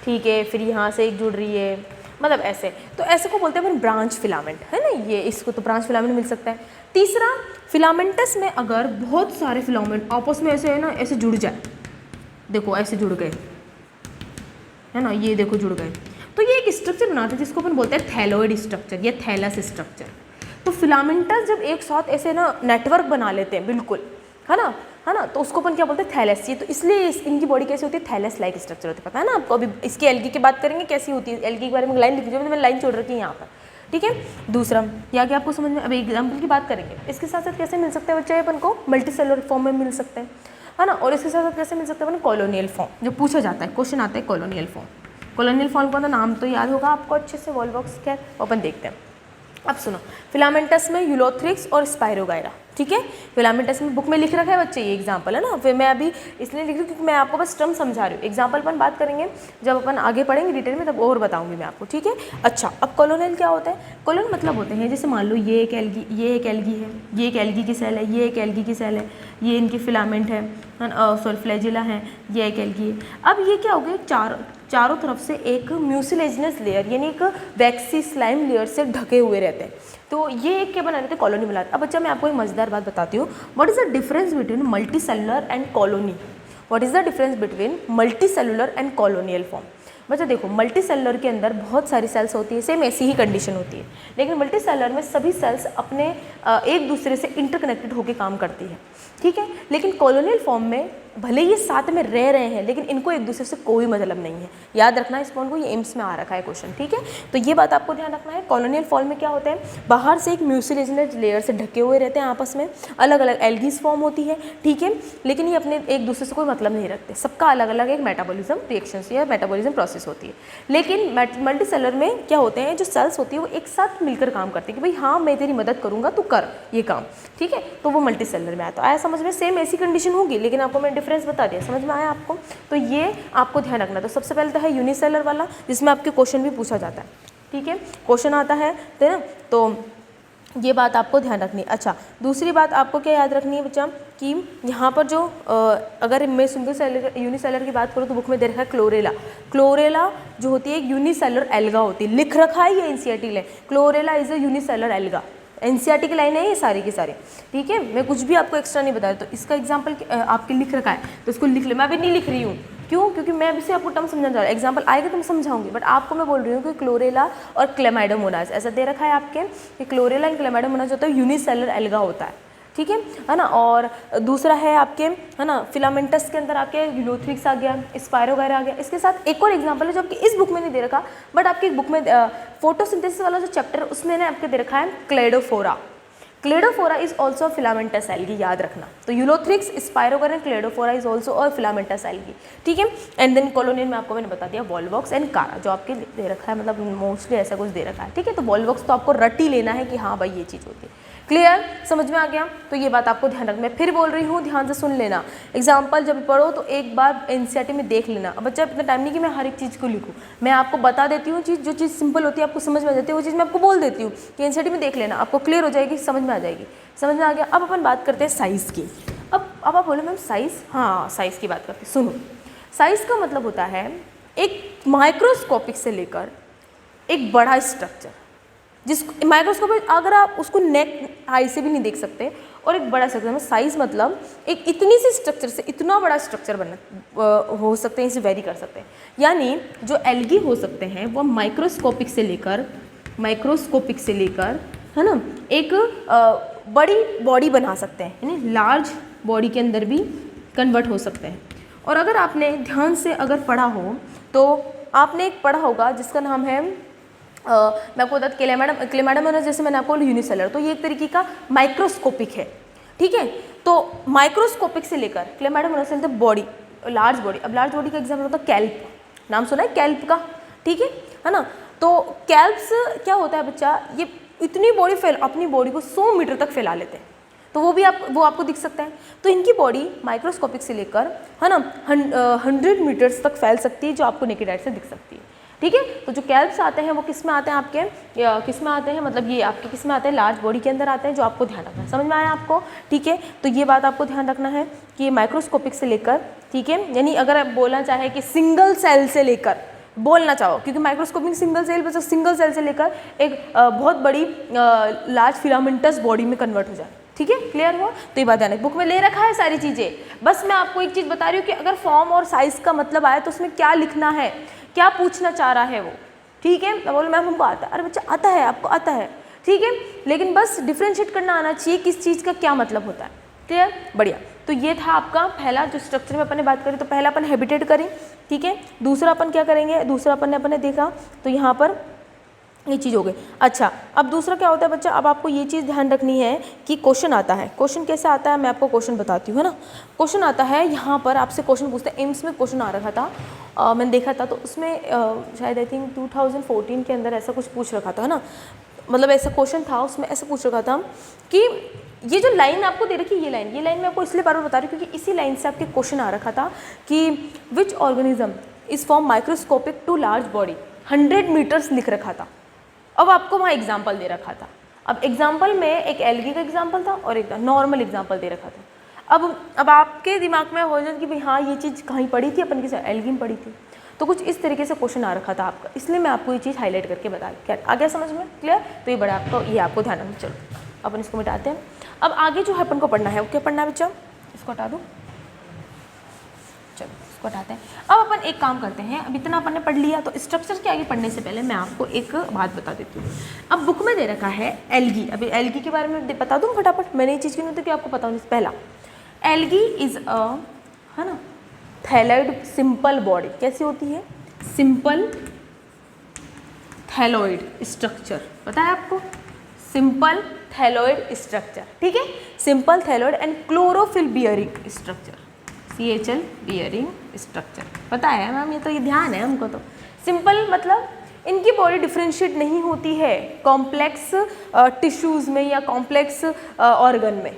ठीक है, फिर यहाँ से एक जुड़ रही है, मतलब ऐसे, तो ऐसे को बोलते हैं अपन ब्रांच फिलामेंट, है ना। ये इसको तो ब्रांच फिलामेंट मिल सकता है। तीसरा, फिलामेंटस में अगर बहुत सारे फिलामेंट आपस में ऐसे, है ना, ऐसे जुड़ जाए, देखो ऐसे जुड़ गए, है ना, ये देखो जुड़ गए, तो ये एक स्ट्रक्चर बनाते हैं जिसको अपन बोलते हैं थैलोइड स्ट्रक्चर या थैलस स्ट्रक्चर। तो फिलामेंटस जब एक साथ ऐसे ना नेटवर्क बना लेते हैं, बिल्कुल, है ना, तो उसको अपन क्या बोलते हैं? थैलस। ये तो इसलिए इनकी बॉडी कैसी होती है? थैलस लाइक स्ट्रक्चर होती है, पता है ना आपको। अभी इसकी एल्गी की बात करेंगे कैसी होती है, एल्गी के बारे में लाइन लिखी है, मैंने लाइन छोड़ रखी है यहाँ पर। ठीक है, दूसरा या कि आपको समझ में, अभी एग्जाम्पल की बात करेंगे। इसके साथ साथ कैसे मिल सकते हैं बच्चे अपन को? मल्टी सेलुलर फॉर्म में मिल सकते हैं, है ना। और इसके साथ साथ कैसे मिल सकते हैं अपन? कॉलोनियल फॉर्म, जो पूछा जाता है, क्वेश्चन आता है कॉलोनियल फॉर्म। कॉलोनियल फॉर्म का तो नाम तो याद होगा आपको अच्छे से, वॉल्वॉक्स, खैर अपन देखते हैं। अब सुनो, फिलामेंटस में यूलोथ्रिक्स और स्पाइरोगायरा। ठीक है, फिलामेंटस में बुक में लिख रखा है बच्चे, ये एग्जांपल है ना। फिर मैं अभी इसलिए लिख रही हूँ क्योंकि मैं आपको बस टर्म समझा रही हूँ। एग्जांपल अपन बात करेंगे जब अपन आगे पढ़ेंगे डिटेल में, तब और बताऊंगी मैं आपको। ठीक है, अच्छा, अब कॉलोनियल क्या होता है? कॉलोनियल मतलब होते हैं, जैसे मान लो ये एक एल्गी है, ये एक एल्गी की सेल है, ये एक एल्गी की सेल है, ये इनकी फिलामेंट है, सॉरी फ्लैजिला है, ये एक एल्गी है। अब ये क्या हो गया? चारों तरफ से एक म्यूसिलेजिनस लेयर, यानी एक वैक्सी स्लाइम लेयर से ढके हुए रहते हैं। तो ये एक क्या बना रहते हैं? कॉलोनी बनाते हैं। अब बच्चा मैं आपको एक मजेदार बात बताती हूँ। What is the difference between multi cellular and colony? What is the difference between multi cellular and colonial form? बच्चा देखो, मल्टी सेलुलर के अंदर बहुत सारी सेल्स होती है, सेम ऐसी ही कंडीशन होती है, लेकिन मल्टी सेलुलर में सभी सेल्स अपने एक दूसरे से इंटरकनेक्टेड होकर काम करती है। ठीक है, लेकिन कॉलोनियल फॉर्म में भले ये साथ में रह रहे हैं, लेकिन इनको एक दूसरे से कोई मतलब नहीं है। याद रखना इस पॉइंट को, ये एम्स में आ रखा है क्वेश्चन। ठीक है, तो ये बात आपको ध्यान रखना है। कॉलोनियल फॉर्म में क्या होता है? बाहर से एक म्यूसिलेजिनस लेयर से ढके हुए रहते हैं, आपस में अलग अलग एल्गीज फॉर्म होती है। ठीक है, लेकिन ये अपने एक दूसरे से कोई मतलब नहीं रखते, सबका अलग अलग एक मेटाबॉलिज्म रिएक्शन या मेटाबॉलिज्म प्रोसेस होती है। लेकिन मल्टी सेलुलर में क्या होते हैं? जो सेल्स होती है वो एक साथ मिलकर काम करती है कि भाई हाँ, मैं तेरी मदद करूँगा, तू कर ये काम। ठीक है, तो वो मल्टी सेलुलर में आया। तो आया समझ में? सेम ऐसी कंडीशन होगी, लेकिन आपको मैं डिफरेंस बता दिया, समझ में आया आपको? तो ये आपको ध्यान रखना। तो सबसे पहले तो है यूनिसेलुलर वाला, जिसमें आपके क्वेश्चन भी पूछा जाता है। ठीक है, क्वेश्चन आता है ना, तो ये बात आपको ध्यान रखनी है। अच्छा, दूसरी बात आपको क्या याद रखनी है बच्चा, कि यहाँ पर जो अगर मैं सिंगल सेलुलर यूनिसेलुलर की बात करूँ तो बुक में दे रखा है क्लोरेला। क्लोरेला जो होती है एक यूनिसेलुलर एल्गा होती है, लिख रखा है ये एनसीईआरटी में, chlorella is a unicellular alga. NCERT की लाइन है ये सारी की सारी। ठीक है, मैं कुछ भी आपको एक्स्ट्रा नहीं बता रही। तो इसका एग्जाम्पल आपके लिख रखा है, तो इसको लिख ले। मैं अभी नहीं लिख रही हूँ, क्यों? क्योंकि मैं अभी से आपको टर्म समझाना चाह रहा हूँ, एग्जाम्पल आएगा तो मैं समझाऊंगी, बट आपको मैं बोल रही हूँ कि क्लोरेला और क्लेमाइडोमोनास ऐसा दे रखा है आपके, कि क्लोरेला एंड क्लेमाइडोमोनास जो होता है यूनिसेलुलर एल्गा होता है। ठीक है ना। और दूसरा है आपके, है ना, फिलामेंटस के अंदर आपके यूलोथ्रिक्स आ गया, स्पायरोगायरा आ गया। इसके साथ एक और एग्जांपल है जो आपकी इस बुक में नहीं दे रखा, बट आपकी बुक में फोटोसिंथेसिस वाला जो चैप्टर उसमें ने आपके दे रखा है Cladophora. Cladophora is also filamentous algae, याद रखना। तो Ulothrix, spirogyra, Cladophora is also a filamentous algae, ठीक है। एंड देन कॉलोनियल में आपको मैंने बता दिया वॉल्वॉक्स एंड कारा, जो आपके दे रखा है, मतलब मोस्टली ऐसा कुछ दे रखा है, ठीक है। तो वॉल्वॉक्स तो आपको रट ही लेना है कि हाँ भाई ये चीज़ होती है। क्लियर, समझ में आ गया। तो ये बात आपको ध्यान रखना, मैं फिर बोल रही हूँ, ध्यान से सुन लेना। एग्जाम्पल जब पढ़ो तो एक बार एनसीईआरटी में देख लेना। अब बच्चा इतना टाइम नहीं कि मैं हर एक चीज़ को लिखूँ, मैं आपको बता देती हूँ चीज़, जो चीज़ सिंपल होती है आपको समझ में आ जाती है, वो चीज़ मैं आपको बोल देती हूँ कि एनसीईआरटी में देख लेना, आपको क्लियर हो जाएगी, समझ में आ जाएगी। समझ में आ गया। अब अपन बात करते हैं साइज़ की। अब आप बोलो मैम साइज़, हाँ साइज़ की बात करते हैं। सुनो, साइज़ का मतलब होता है एक माइक्रोस्कोपिक से लेकर एक बड़ा स्ट्रक्चर, जिसको माइक्रोस्कोप अगर आप उसको नेक आई से भी नहीं देख सकते, और एक बड़ा स्ट्रक्चर में साइज़ मतलब एक इतनी सी स्ट्रक्चर से इतना बड़ा स्ट्रक्चर बनना हो सकते हैं, इसे वेरी कर सकते हैं। यानी जो एल्गी हो सकते हैं वो माइक्रोस्कोपिक से लेकर है ना एक बड़ी बॉडी बना सकते हैं, यानी लार्ज बॉडी के अंदर भी कन्वर्ट हो सकते हैं। और अगर आपने ध्यान से अगर पढ़ा हो तो आपने एक पढ़ा होगा जिसका नाम है मैं आपको बता क्लेमाइडम, जैसे मैंने आपको यूनिसेलर, तो ये एक तरीके का माइक्रोस्कोपिक है, ठीक है। तो माइक्रोस्कोपिक से लेकर क्लेमाइडम बॉडी, लार्ज बॉडी। अब लार्ज बॉडी का एग्जाम्पल होता है कैल्प, नाम सुना है कैल्प का, ठीक है ना। तो कैल्प्स क्या होता है बच्चा, ये इतनी बॉडी अपनी बॉडी को 100 मीटर तक फैला लेते हैं, तो वो आपको दिख सकता है। तो इनकी बॉडी माइक्रोस्कोपिक से लेकर, है ना, 100 मीटर्स तक फैल सकती है, जो आपको नेकेड आई से दिख सकती है, ठीक है। तो जो कैल्प्स आते हैं वो किस में आते हैं आपके, किस में आते हैं, मतलब ये आपके किस में आते हैं, लार्ज बॉडी के अंदर आते हैं, जो आपको ध्यान रखना है। समझ में आया आपको, ठीक है। तो ये बात आपको ध्यान रखना है कि माइक्रोस्कोपिक से लेकर, ठीक है, यानी अगर आप बोलना चाहे कि सिंगल सेल से लेकर बोलना चाहो, क्योंकि माइक्रोस्कोपिक सिंगल सेल से लेकर एक बहुत बड़ी लार्ज फिलामेंटस बॉडी में कन्वर्ट हो जाए, ठीक है। क्लियर हुआ। तो ये बात ध्यान, बुक में ले रखा है सारी चीज़ें, बस मैं आपको एक चीज़ बता रही हूँ कि अगर फॉर्म और साइज़ का मतलब आए तो उसमें क्या लिखना है, क्या पूछना चाह रहा है वो, ठीक है। मैं बोलो मैम हमको आता है, अरे बच्चा आता है, आपको आता है, ठीक है, लेकिन बस डिफ्रेंशिएट करना आना चाहिए किस चीज़ का क्या मतलब होता है। क्लियर, बढ़िया। तो ये था आपका पहला जो स्ट्रक्चर में अपन ने बात करी। तो पहला अपन हैबिटेट करें, ठीक है। दूसरा अपन क्या करेंगे, दूसरा अपन ने देखा तो यहाँ पर ये चीज़ हो गई। अच्छा, अब दूसरा क्या होता है बच्चा, अब आपको ये चीज़ ध्यान रखनी है कि क्वेश्चन आता है। क्वेश्चन कैसे आता है, मैं आपको क्वेश्चन बताती हूँ, है ना। क्वेश्चन आता है यहाँ पर, आपसे क्वेश्चन पूछते हैं। एम्स में क्वेश्चन आ रखा था, मैंने देखा था, तो उसमें शायद आई थिंक 2014 के अंदर ऐसा कुछ पूछ रखा था, है ना, मतलब ऐसा क्वेश्चन था, उसमें ऐसा पूछ रखा था कि ये जो लाइन आपको दे रखी है, ये लाइन मैं आपको इसलिए बार बार बता रही हूँ क्योंकि इसी लाइन से आपके क्वेश्चन आ रखा था कि which organism is form microscopic to large body, 100 metres लिख रखा था। अब आपको वहाँ एग्जाम्पल दे रखा था। अब एग्जाम्पल में एक एल्गी का एग्जाम्पल था और एक नॉर्मल एग्जाम्पल दे रखा था। अब आपके दिमाग में हो जाए कि भाई हाँ ये चीज़ कहीं पढ़ी थी अपन, किसी एल्गी में पढ़ी थी, तो कुछ इस तरीके से क्वेश्चन आ रखा था आपका, इसलिए मैं आपको ये चीज़ हाईलाइट करके बता क्या आ गया समझ में। क्लियर, तो ये बड़ा आपको ये आपको ध्यान रखना। चलो अपन इसको मिटाते हैं। अब आगे जो है अपन को पढ़ना है, वो क्या पढ़ना है बच्चा, इसको हटा दो, चलो इसको हटाते हैं। अब अपन एक काम करते हैं, अब इतना अपन ने पढ़ लिया, तो स्ट्रक्चर के आगे पढ़ने से पहले मैं आपको एक बात बता देती हूँ। अब बुक में दे रखा है एल्गी, अभी एल्गी के बारे में बता दूँ फटाफट, मैंने ये चीज़ की नहीं होती कि आपको पता होनी। पहला, एल्गी इज अ, है ना, थैलॉइड सिंपल बॉडी। कैसी होती है, सिंपल थैलॉइड स्ट्रक्चर, पता है आपको, सिंपल थैलॉइड स्ट्रक्चर, ठीक है, simple thalloid and chlorophyll bearing structure, CHL bearing structure, पता है मैम, ये तो ये ध्यान है हमको। तो सिंपल मतलब इनकी बॉडी डिफ्रेंशिएट नहीं होती है कॉम्प्लेक्स टिश्यूज़ में या कॉम्प्लेक्स ऑर्गन में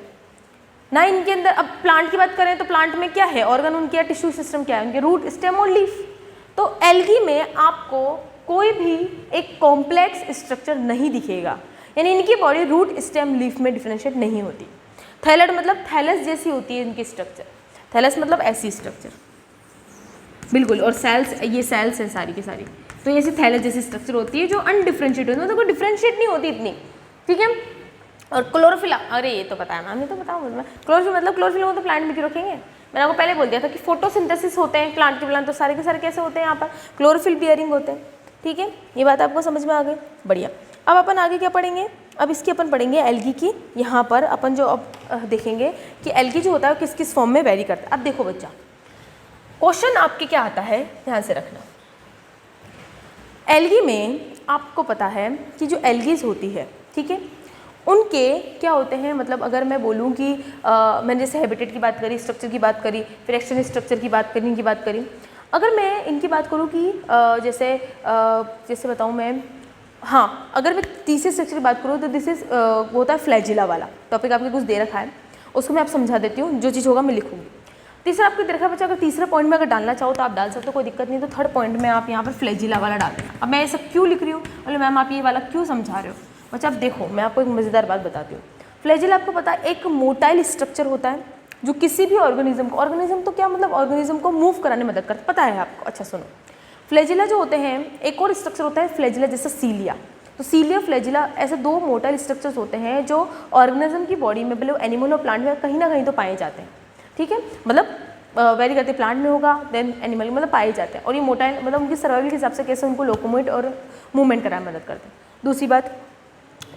ना, इनके अंदर। अब प्लांट की बात करें तो प्लांट में क्या है, ऑर्गन उनके, टिश्यू सिस्टम क्या है, उनके रूट, स्टेम और लीफ। तो एल्गी में आपको कोई भी एक कॉम्प्लेक्स स्ट्रक्चर नहीं दिखेगा, यानी इनकी बॉडी रूट, स्टेम, लीफ में डिफ्रेंशिएट नहीं होती। थैलॉइड मतलब थैलस जैसी होती है इनकी स्ट्रक्चर, थैलस मतलब ऐसी स्ट्रक्चर बिल्कुल, और सेल्स, ये सेल्स हैं सारी की सारी, तो ऐसी थैलस जैसी स्ट्रक्चर होती है जो अनडिफ्रेंशिएट होती है, मतलब कोई डिफ्रेंशिएट नहीं होती इतनी, ठीक है। और क्लोरोफिल, अरे ये तो पता है मैम, ये तो बताऊँ मैं, क्लोरोफिल मतलब क्लोरोफिल को तो प्लांट में क्यों रखेंगे, मैंने आपको पहले बोल दिया था कि फोटोसिंथेसिस होते हैं प्लांट के, तो सारे के सारे कैसे होते हैं यहाँ पर, क्लोरोफिल बियरिंग होते हैं, ठीक है। ये बात आपको समझ में आ गई, बढ़िया। अब अपन आगे क्या पढ़ेंगे, अब इसकी अपन पढ़ेंगे एल्गी की। यहाँ पर अपन जो अब देखेंगे कि एल्गी जो होता है वो किस किस फॉर्म में वेरी करता है। अब देखो बच्चा, क्वेश्चन आपके क्या आता है, ध्यान से रखना। एल्गी में आपको पता है कि जो एल्गीज होती है, ठीक है, उनके क्या होते हैं, मतलब अगर मैं बोलूँ कि मैंने जैसे हैबिटेट की बात करी, स्ट्रक्चर की बात करी, फिर एक्सटर्नल स्ट्रक्चर की बात करी, इनकी बात करी। अगर मैं इनकी बात करूँ कि जैसे बताऊँ मैं, हाँ, अगर मैं तीसरे स्ट्रक्चर की बात करूँ तो दिस इज होता है फ्लैजिला वाला टॉपिक, आपके कुछ दे रखा है, उसको मैं आप समझा देती हूँ, जो चीज़ होगा मैं लिखूँगी। तीसरा आपको दे रखा है बच्चा, अगर तीसरे पॉइंट में अगर डालना चाहो तो आप डाल सकते हो, कोई दिक्कत नहीं। तो थर्ड पॉइंट में आप यहाँ पर फ्लैजिला वाला डाल देना। अब मैं ऐसा क्यों लिख रही हूँ, बोले मैम आप ये वाला क्यों समझा रहे हो? बच्चा अब देखो, मैं आपको एक मज़ेदार बात बताती हूँ। फ्लैजिला आपको पता है एक मोटाइल स्ट्रक्चर होता है जो किसी भी ऑर्गेनिज्म तो क्या मतलब ऑर्गेनिज्म को मूव कराने में मदद करता है, पता है आपको? अच्छा सुनो, फ्लैजिला जो होते हैं, एक और स्ट्रक्चर होता है फ्लैजिला जैसे सीलिया। तो सीलिया, फ्लैजिला ऐसे दो मोटाइल स्ट्रक्चर्स होते हैं जो ऑर्गेनिज्म की बॉडी में, भले एनिमल और प्लांट में कहीं ना कहीं तो पाए जाते हैं, ठीक है, मतलब वेरी करते प्लांट में होगा, देन एनिमल मतलब पाए जाते हैं। और ये मोटाइल मतलब उनकी सर्वाइवल के हिसाब से कैसे उनको लोकोमोट और मूवमेंट कराने में मदद करते हैं। दूसरी बात,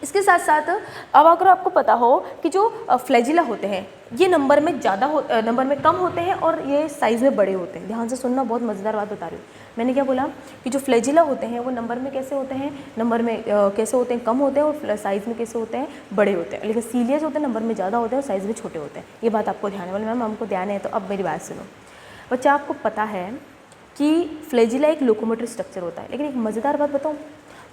इसके साथ साथ अब अगर आपको पता हो कि जो फ्लैजिला होते हैं ये नंबर में कम होते हैं और ये साइज़ में बड़े होते हैं। ध्यान से सुनना, बहुत मज़ेदार बात बता रही हूँ। मैंने क्या बोला कि जो फ्लैजिला होते हैं वो नंबर में कैसे होते हैं, नंबर में कैसे होते हैं, कम होते हैं, और साइज़ में कैसे होते हैं, बड़े होते हैं। लेकिन सीलिया जो होते हैं नंबर में ज़्यादा होते हैं और साइज़ में छोटे होते हैं। ये बात आपको ध्यान है? बोले मैम हमको ध्यान है। तो अब मेरी बात सुनो बच्चा, आपको पता है कि फ्लैजिला एक लोकोमोटिव स्ट्रक्चर होता है, लेकिन एक मज़ेदार बात बताऊँ,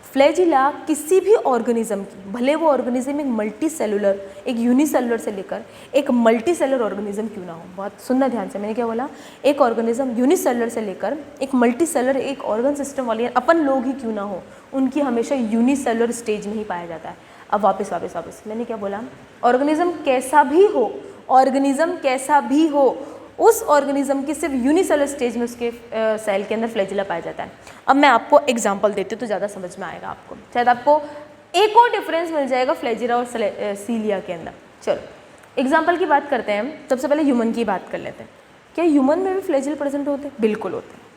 फ्लैजिला किसी भी ऑर्गेनिज्म की, भले वो ऑर्गेनिज्म एक मल्टी सेलुलर, एक यूनिसेलुलर से लेकर एक मल्टी सेलुलर ऑर्गेनिज्म क्यों ना हो, बहुत सुनना ध्यान से, मैंने क्या बोला, एक ऑर्गेनिज्म यूनिसेलुलर से लेकर एक मल्टी सेलुलर, एक ऑर्गन सिस्टम वाले अपन लोग ही क्यों ना हो, उनकी हमेशा यूनिसेलुलर स्टेज में ही पाया जाता है। अब वापस मैंने क्या बोला, ऑर्गेनिज्म कैसा भी हो, उस ऑर्गेनिज्म की सिर्फ यूनिसेलुलर स्टेज में उसके सेल के अंदर फ्लैजिला पाया जाता है। अब मैं आपको एग्जांपल देती हूँ तो ज़्यादा समझ में आएगा आपको, शायद आपको एक और डिफरेंस मिल जाएगा फ्लैजिला और सीलिया के अंदर। चलो एग्जांपल की बात करते हैं। सबसे पहले ह्यूमन की बात कर लेते हैं। क्या ह्यूमन में भी फ्लैजिला प्रेजेंट होते हैं?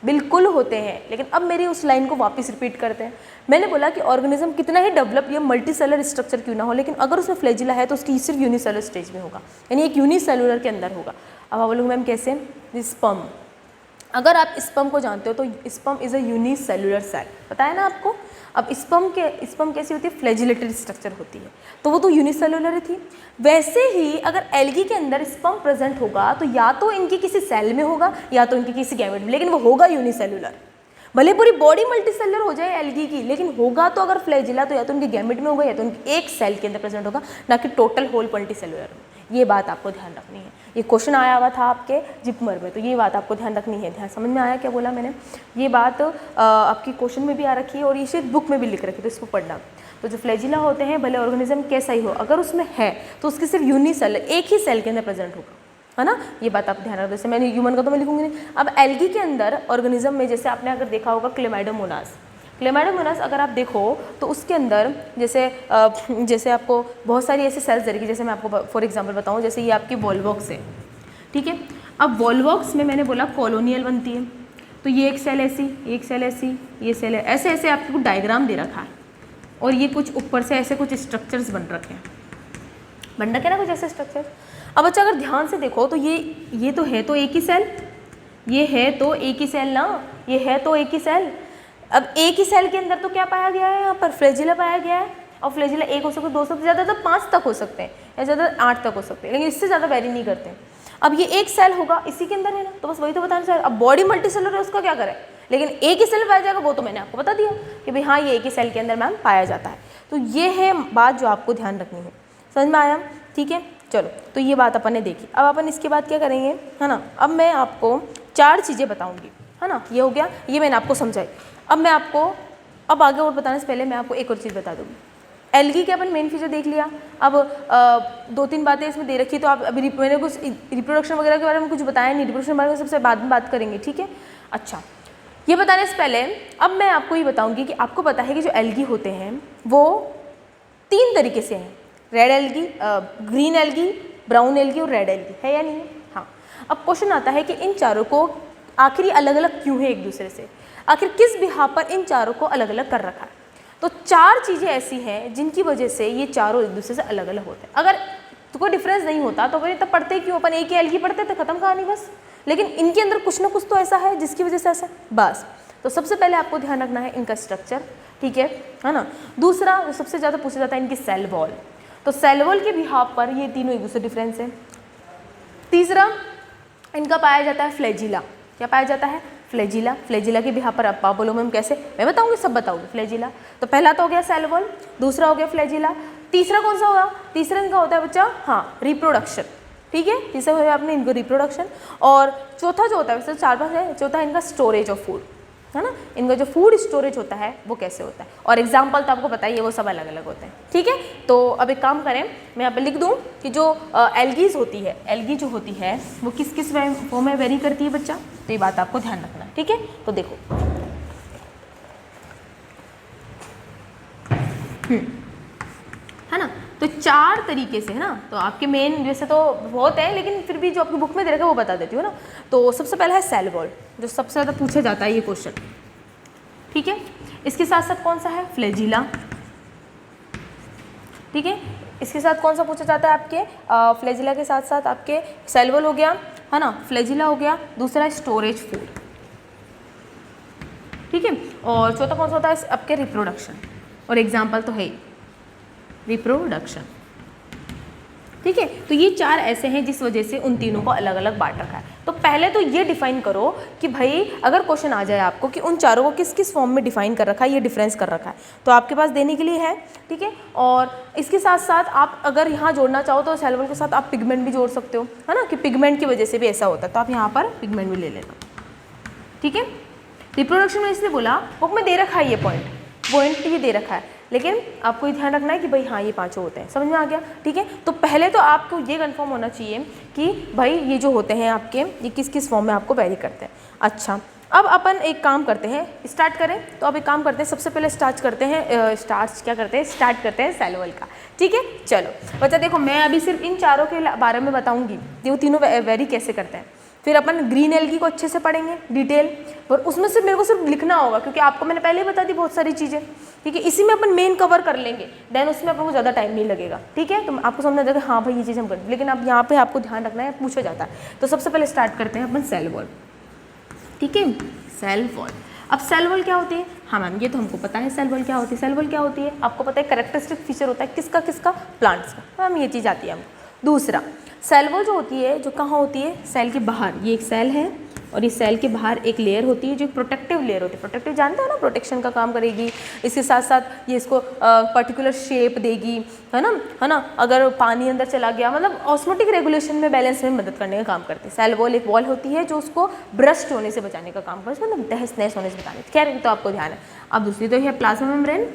बिल्कुल होते हैं। लेकिन अब मेरी उस लाइन को वापस रिपीट करते हैं। मैंने बोला कि ऑर्गेनिज्म कितना ही डेवलप या मल्टी सेलुलर स्ट्रक्चर क्यों ना हो, लेकिन अगर उसमें फ्लैजिला है तो उसकी सिर्फ यूनिसेलुलर स्टेज में होगा, यानी एक यूनिसेलुलर के अंदर होगा। अब आप बोलोगे मैम कैसे? स्पर्म, अगर आप स्पर्म को जानते हो तो sperm is a unicellular cell, पता है ना आपको। अब स्पर्म कैसी होती है? फ्लैजिलेटरी स्ट्रक्चर होती है, तो वो तो यूनिसेलुलर थी। वैसे ही अगर एल्गी के अंदर स्पर्म प्रेजेंट होगा तो या तो इनकी किसी सेल में होगा या तो इनकी किसी गैमेट में, लेकिन वो होगा यूनिसेलुलर। भले पूरी बॉडी मल्टीसेलुलर हो जाए एल्गी की, लेकिन होगा तो अगर फ्लैजिला तो या तो उनके गैमेट में होगा या तो उनके एक सेल के अंदर प्रेजेंट होगा, ना कि टोटल होल मल्टीसेलुलर में। ये बात आपको ध्यान रखनी है। ये क्वेश्चन आया हुआ था आपके जिपमर में, तो ये बात आपको ध्यान रखनी है। ध्यान समझ में आया क्या बोला मैंने? ये बात आपकी क्वेश्चन में भी आ रखी है और ये शायद बुक में भी लिख रखी है, तो इसको पढ़ना। तो जो फ्लैजिला होते हैं, भले ऑर्गेनिज्म कैसा ही हो, अगर उसमें है तो उसकी सिर्फ यूनिसेलुलर, एक ही सेल के अंदर प्रेजेंट होगा, है ना। ये बात आप ध्यान रखो। जैसे मैंने ह्यूमन का तो मैं लिखूंगी नहीं। अब एल्गी के अंदर ऑर्गेनिज्म में जैसे आपने अगर देखा होगा क्लेमाइडोमोनास अगर आप देखो तो उसके अंदर जैसे आपको बहुत सारी ऐसे सेल्स देगी। जैसे मैं आपको फॉर एग्जांपल बताऊं, जैसे ये आपकी वॉल्वॉक्स है, ठीक है। अब वॉल्वॉक्स में मैंने बोला कॉलोनियल बनती है, तो ये एक सेल ऐसी, एक सेल ऐसी, ये सेल ऐसे ऐसे आपको डायग्राम दे रखा है, और ये कुछ ऊपर से ऐसे कुछ स्ट्रक्चर्स बन रखे ना कुछ ऐसे स्ट्रक्चर। अब अच्छा अगर ध्यान से देखो तो ये तो है तो एक ही सेल, ये है तो एक ही सेल ना, ये है तो एक ही सेल। अब एक ही सेल के अंदर तो क्या पाया गया है? यहाँ पर फ्लैजिला पाया गया है, और फ्लैजिला एक हो सकता है, दो सकते, ज़्यादा तो 5 तक हो सकते हैं, या ज़्यादा 8 तक हो सकते हैं, लेकिन इससे ज़्यादा वेरी नहीं करते हैं। अब ये एक सेल होगा, इसी के अंदर है ना, तो बस वही तो बताना चाहिए। अब बॉडी मल्टीसेलुलर है, उसका क्या करें, लेकिन एक ही सेल पाया जाएगा, वो तो मैंने आपको बता दिया कि भाई हाँ ये एक ही सेल के अंदर मैम पाया जाता है। तो ये है बात जो आपको ध्यान रखनी है। समझ में आया? ठीक है, चलो तो ये बात अपन ने देखी। अब अपन इसके बाद क्या करेंगे, है ना। अब मैं आपको 4 चीज़ें बताऊँगी, है ना। ये हो गया, ये मैंने आपको समझाई। अब मैं आपको आगे और बताने से पहले मैं आपको एक और चीज़ बता दूँगी। एल्गी के अपन मेन फीचर देख लिया। अब 2-3 बातें इसमें दे रखी, तो आप अभी मैंने कुछ रिप्रोडक्शन वगैरह के बारे में कुछ बताया नहीं, रिप्रोडक्शन के बारे में सबसे बाद में बात करेंगे, ठीक है। अच्छा, ये बताने से पहले अब मैं आपको ये बताऊँगी कि आपको पता है कि जो एल्गी होते हैं वो 3 तरीके से हैं, red algae, green algae, brown algae और रेड एल्गी, है या नहीं है? हाँ। अब क्वेश्चन आता है कि इन चारों को आखिर अलग अलग क्यों है एक दूसरे से, आखिर किस बिहाफ पर इन चारों को अलग अलग कर रखा है। तो 4 चीज़ें ऐसी हैं जिनकी वजह से ये चारों एक दूसरे से अलग अलग होते हैं। अगर तो कोई डिफरेंस नहीं होता तो फिर तब पढ़ते क्यों, अपन एक ही एल्गी पढ़ते तो खत्म कहानी बस। लेकिन इनके अंदर कुछ ना कुछ तो ऐसा है जिसकी वजह से ऐसा बस। तो सबसे पहले आपको ध्यान रखना है इनका स्ट्रक्चर, ठीक है ना। दूसरा जो सबसे ज़्यादा पूछा जाता है इनकी सेल वॉल, तो सेल वॉल के बिहाफ पर ये तीनों एक दूसरे डिफरेंस है। तीसरा इनका पाया जाता है फ्लैजिला। क्या पाया जाता है? फ्लैजिला। फ्लैजिला के बिहाफ पर आप बोलो मैम कैसे, मैं बताऊंगी, सब बताऊंगी। फ्लैजिला तो पहला तो हो गया सेल वॉल, दूसरा हो गया फ्लैजिला, तीसरा कौन सा होगा? तीसरा इनका होता है बच्चा, हाँ, रिप्रोडक्शन, ठीक है, तीसरा हो आपने इनको रिप्रोडक्शन। और चौथा जो होता है, वैसे 4-5 है, चौथा इनका स्टोरेज ऑफ फूड, है ना, इनका जो फूड स्टोरेज होता है वो कैसे होता है। और एग्जाम्पल तो आपको बताइए वो सब अलग अलग होते हैं, ठीक है। तो अब एक काम करें, मैं यहाँ पे लिख दूँ कि जो एल्गीज होती है, एल्गी जो होती है वो किस किस फॉर्म में वेरी करती है बच्चा, तो ये बात आपको ध्यान रखना है, ठीक है। तो देखो है ना, तो 4 तरीके से, है ना, तो आपके मेन वैसे तो बहुत है लेकिन फिर भी जो आपकी बुक में दे रखा है वो बता देती हूँ ना। तो सबसे पहला है सेल वॉल, जो सबसे ज़्यादा पूछा जाता है ये क्वेश्चन, ठीक है। इसके साथ साथ कौन सा है? फ्लैजिला, ठीक है। इसके साथ कौन सा पूछा जाता है आपके? फ्लैजिला के साथ साथ आपके सेल वॉल हो गया, है ना, फ्लैजिला हो गया, दूसरा स्टोरेज फूड, ठीक है। और चौथा कौन सा होता है आपके? रिप्रोडक्शन, और एग्जाम्पल तो है रिप्रोडक्शन, ठीक है। तो ये 4 ऐसे हैं जिस वजह से उन तीनों को अलग अलग बांट रखा है। तो पहले तो ये डिफाइन करो कि भाई अगर क्वेश्चन आ जाए आपको कि उन चारों को किस किस फॉर्म में डिफाइन कर रखा है, ये डिफरेंस कर रखा है, तो आपके पास देने के लिए है, ठीक है। और इसके साथ साथ आप अगर यहाँ जोड़ना चाहो तो सेल वॉल के साथ आप पिगमेंट भी जोड़ सकते हो, है ना, कि पिगमेंट की वजह से भी ऐसा होता है, तो आप यहाँ पर पिगमेंट भी ले लेना, ठीक है। रिप्रोडक्शन में इसलिए बोला, बुक में दे रखा है ये पॉइंट ये दे रखा है, लेकिन आपको ये ध्यान रखना है कि भाई हाँ ये 5 होते हैं, समझ में आ गया, ठीक है। तो पहले तो आपको ये कंफर्म होना चाहिए कि भाई ये जो होते हैं आपके, ये किस किस फॉर्म में आपको वेरी करते हैं। अच्छा, अब अपन एक काम करते हैं, स्टार्ट करें। तो अब एक काम करते हैं, सबसे पहले स्टार्ट करते हैं स्टार्ट करते हैं सेल वॉल का, ठीक है। चलो बच्चा देखो, मैं अभी सिर्फ इन चारों के बारे में बताऊँगी, वो तीनों वेरी कैसे करते हैं। फिर अपन ग्रीन एल्गी को अच्छे से पढ़ेंगे डिटेल, और उसमें से मेरे को सिर्फ लिखना होगा क्योंकि आपको मैंने पहले ही बता दी बहुत सारी चीज़ें, ठीक है। इसी में अपन मेन कवर कर लेंगे, देन उसमें अपन को ज़्यादा टाइम नहीं लगेगा, ठीक है। तो आपको समझ आ जाएगा हाँ भाई ये चीज़ हम कर, लेकिन अब यहाँ पे आपको ध्यान रखना है, पूछा जाता है। तो सबसे पहले स्टार्ट करते हैं अपन सेल वॉल, ठीक है। सेल वॉल, अब सेल वॉल क्या होती है? हाँ मैम ये तो हमको पता है सेल वॉल क्या होती है। सेल वॉल क्या होती है आपको पता है, कैरेक्टरिस्टिक फीचर होता है किसका किसका? प्लांट्स का, मैम ये चीज़ आती है हमको। दूसरा, सेल वॉल जो होती है जो कहाँ होती है? सेल के बाहर, ये एक सेल है और इस सेल के बाहर एक लेयर होती है जो प्रोटेक्टिव लेयर होती है। प्रोटेक्टिव जानते हो ना, प्रोटेक्शन का काम करेगी। इसके साथ साथ ये इसको पर्टिकुलर शेप देगी, है ना। अगर पानी अंदर चला गया, मतलब ऑस्मोटिक रेगुलेशन में, बैलेंस में मदद करने का काम करती है। सेल वॉल एक वॉल होती है जो उसको ब्रस्ट होने से बचाने का काम करती है, मतलब तहस नहस होने से बचाने। खैर तो आपको ध्यान है। अब दूसरी तो है प्लाज्मा मेम्ब्रेन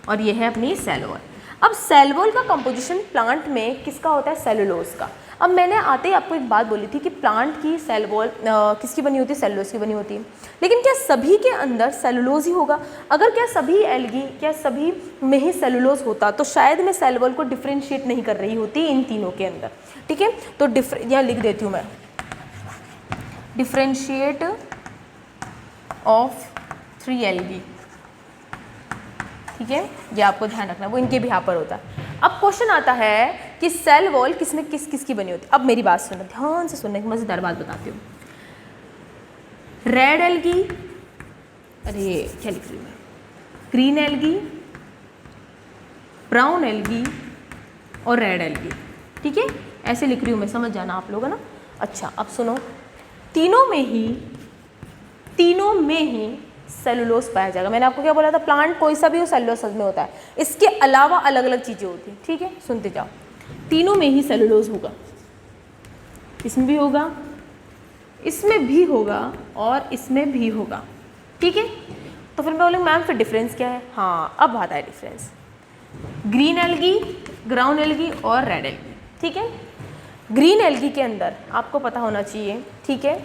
और ये है अपनी सेल वॉल। अब सेल वॉल का कंपोजिशन प्लांट में किसका होता है? सेलुलोज का। अब मैंने आते ही आपको एक बात बोली थी कि प्लांट की सेल वॉल किसकी बनी होती है? सेलुलोज की बनी होती है। लेकिन क्या सभी के अंदर सेलुलोज ही होगा? अगर क्या सभी एल्गी, क्या सभी में ही सेलुलोज होता तो शायद मैं सेल वॉल को डिफ्रेंशिएट नहीं कर रही होती इन तीनों के अंदर, ठीक है। तो यहाँ लिख देती हूँ मैं, डिफ्रेंशिएट ऑफ 3 एल्गी, ठीक है। ये आपको ध्यान रखना, वो इनके भी यहाँ पर होता है। अब क्वेश्चन आता है कि सेल वॉल किसमें किस किस की बनी होती है। अब मेरी बात सुनना, ध्यान से सुनने, एक मज़ेदार बात बताती हूँ। रेड एल्गी, अरे क्या लिख रही हूँ मैं, ग्रीन एल्गी, ब्राउन एल्गी और रेड एल्गी, ठीक है, ऐसे लिख रही हूँ मैं, समझ जाना आप लोग, है ना। अच्छा अब सुनो, तीनों में ही सेलुलोज पाया जाएगा। मैंने आपको क्या बोला था, प्लांट कोई सा भी हो सेलुलोज में होता है, इसके अलावा अलग अलग चीज़ें होती हैं, ठीक है। सुनते जाओ, तीनों में ही सेलुलोज होगा, इसमें भी होगा, इसमें भी होगा और इसमें भी होगा, ठीक है। तो फिर मैं बोलूँगी मैम फिर डिफरेंस क्या है? हाँ अब आता है difference, green algae, brown algae और रेड एल्गी, ठीक है। ग्रीन एल्गी के अंदर आपको पता होना चाहिए, ठीक है,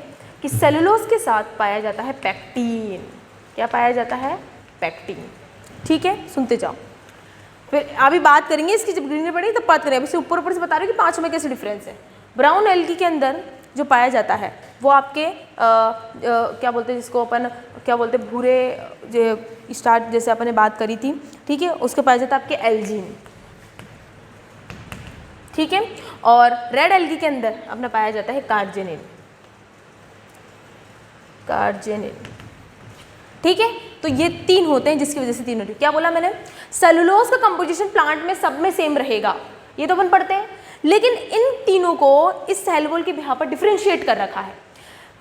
कि सेलुलोज के साथ पाया जाता है पैक्टीन। क्या पाया जाता है? पैक्टीन, ठीक है। सुनते जाओ, फिर अभी बात करेंगे इसकी, जब ग्रीन में पढ़ेंगे तब बात करेंगे। अभी ऊपर से बता रहे हो कि 5 में कैसे डिफरेंस है। ब्राउन एल्गी के अंदर जो पाया जाता है वो आपके क्या बोलते हैं जिसको अपन क्या बोलते हैं भूरे जो स्टार्ट जैसे अपन ने बात करी थी, ठीक है, उसके पाया जाता है आपके एल्जीन, ठीक है। और रेड एल्गी के अंदर अपना पाया जाता है कार्जेनिन, ठीक है। तो ये 3 होते हैं जिसकी वजह से 3 होती है। क्या बोला मैंने, सेलुलोज का कंपोजिशन प्लांट में सब में सेम रहेगा, ये तो अपन पढ़ते हैं, लेकिन इन तीनों को इस सेल वॉल के बिहाफ पर डिफरेंशिएट कर रखा है।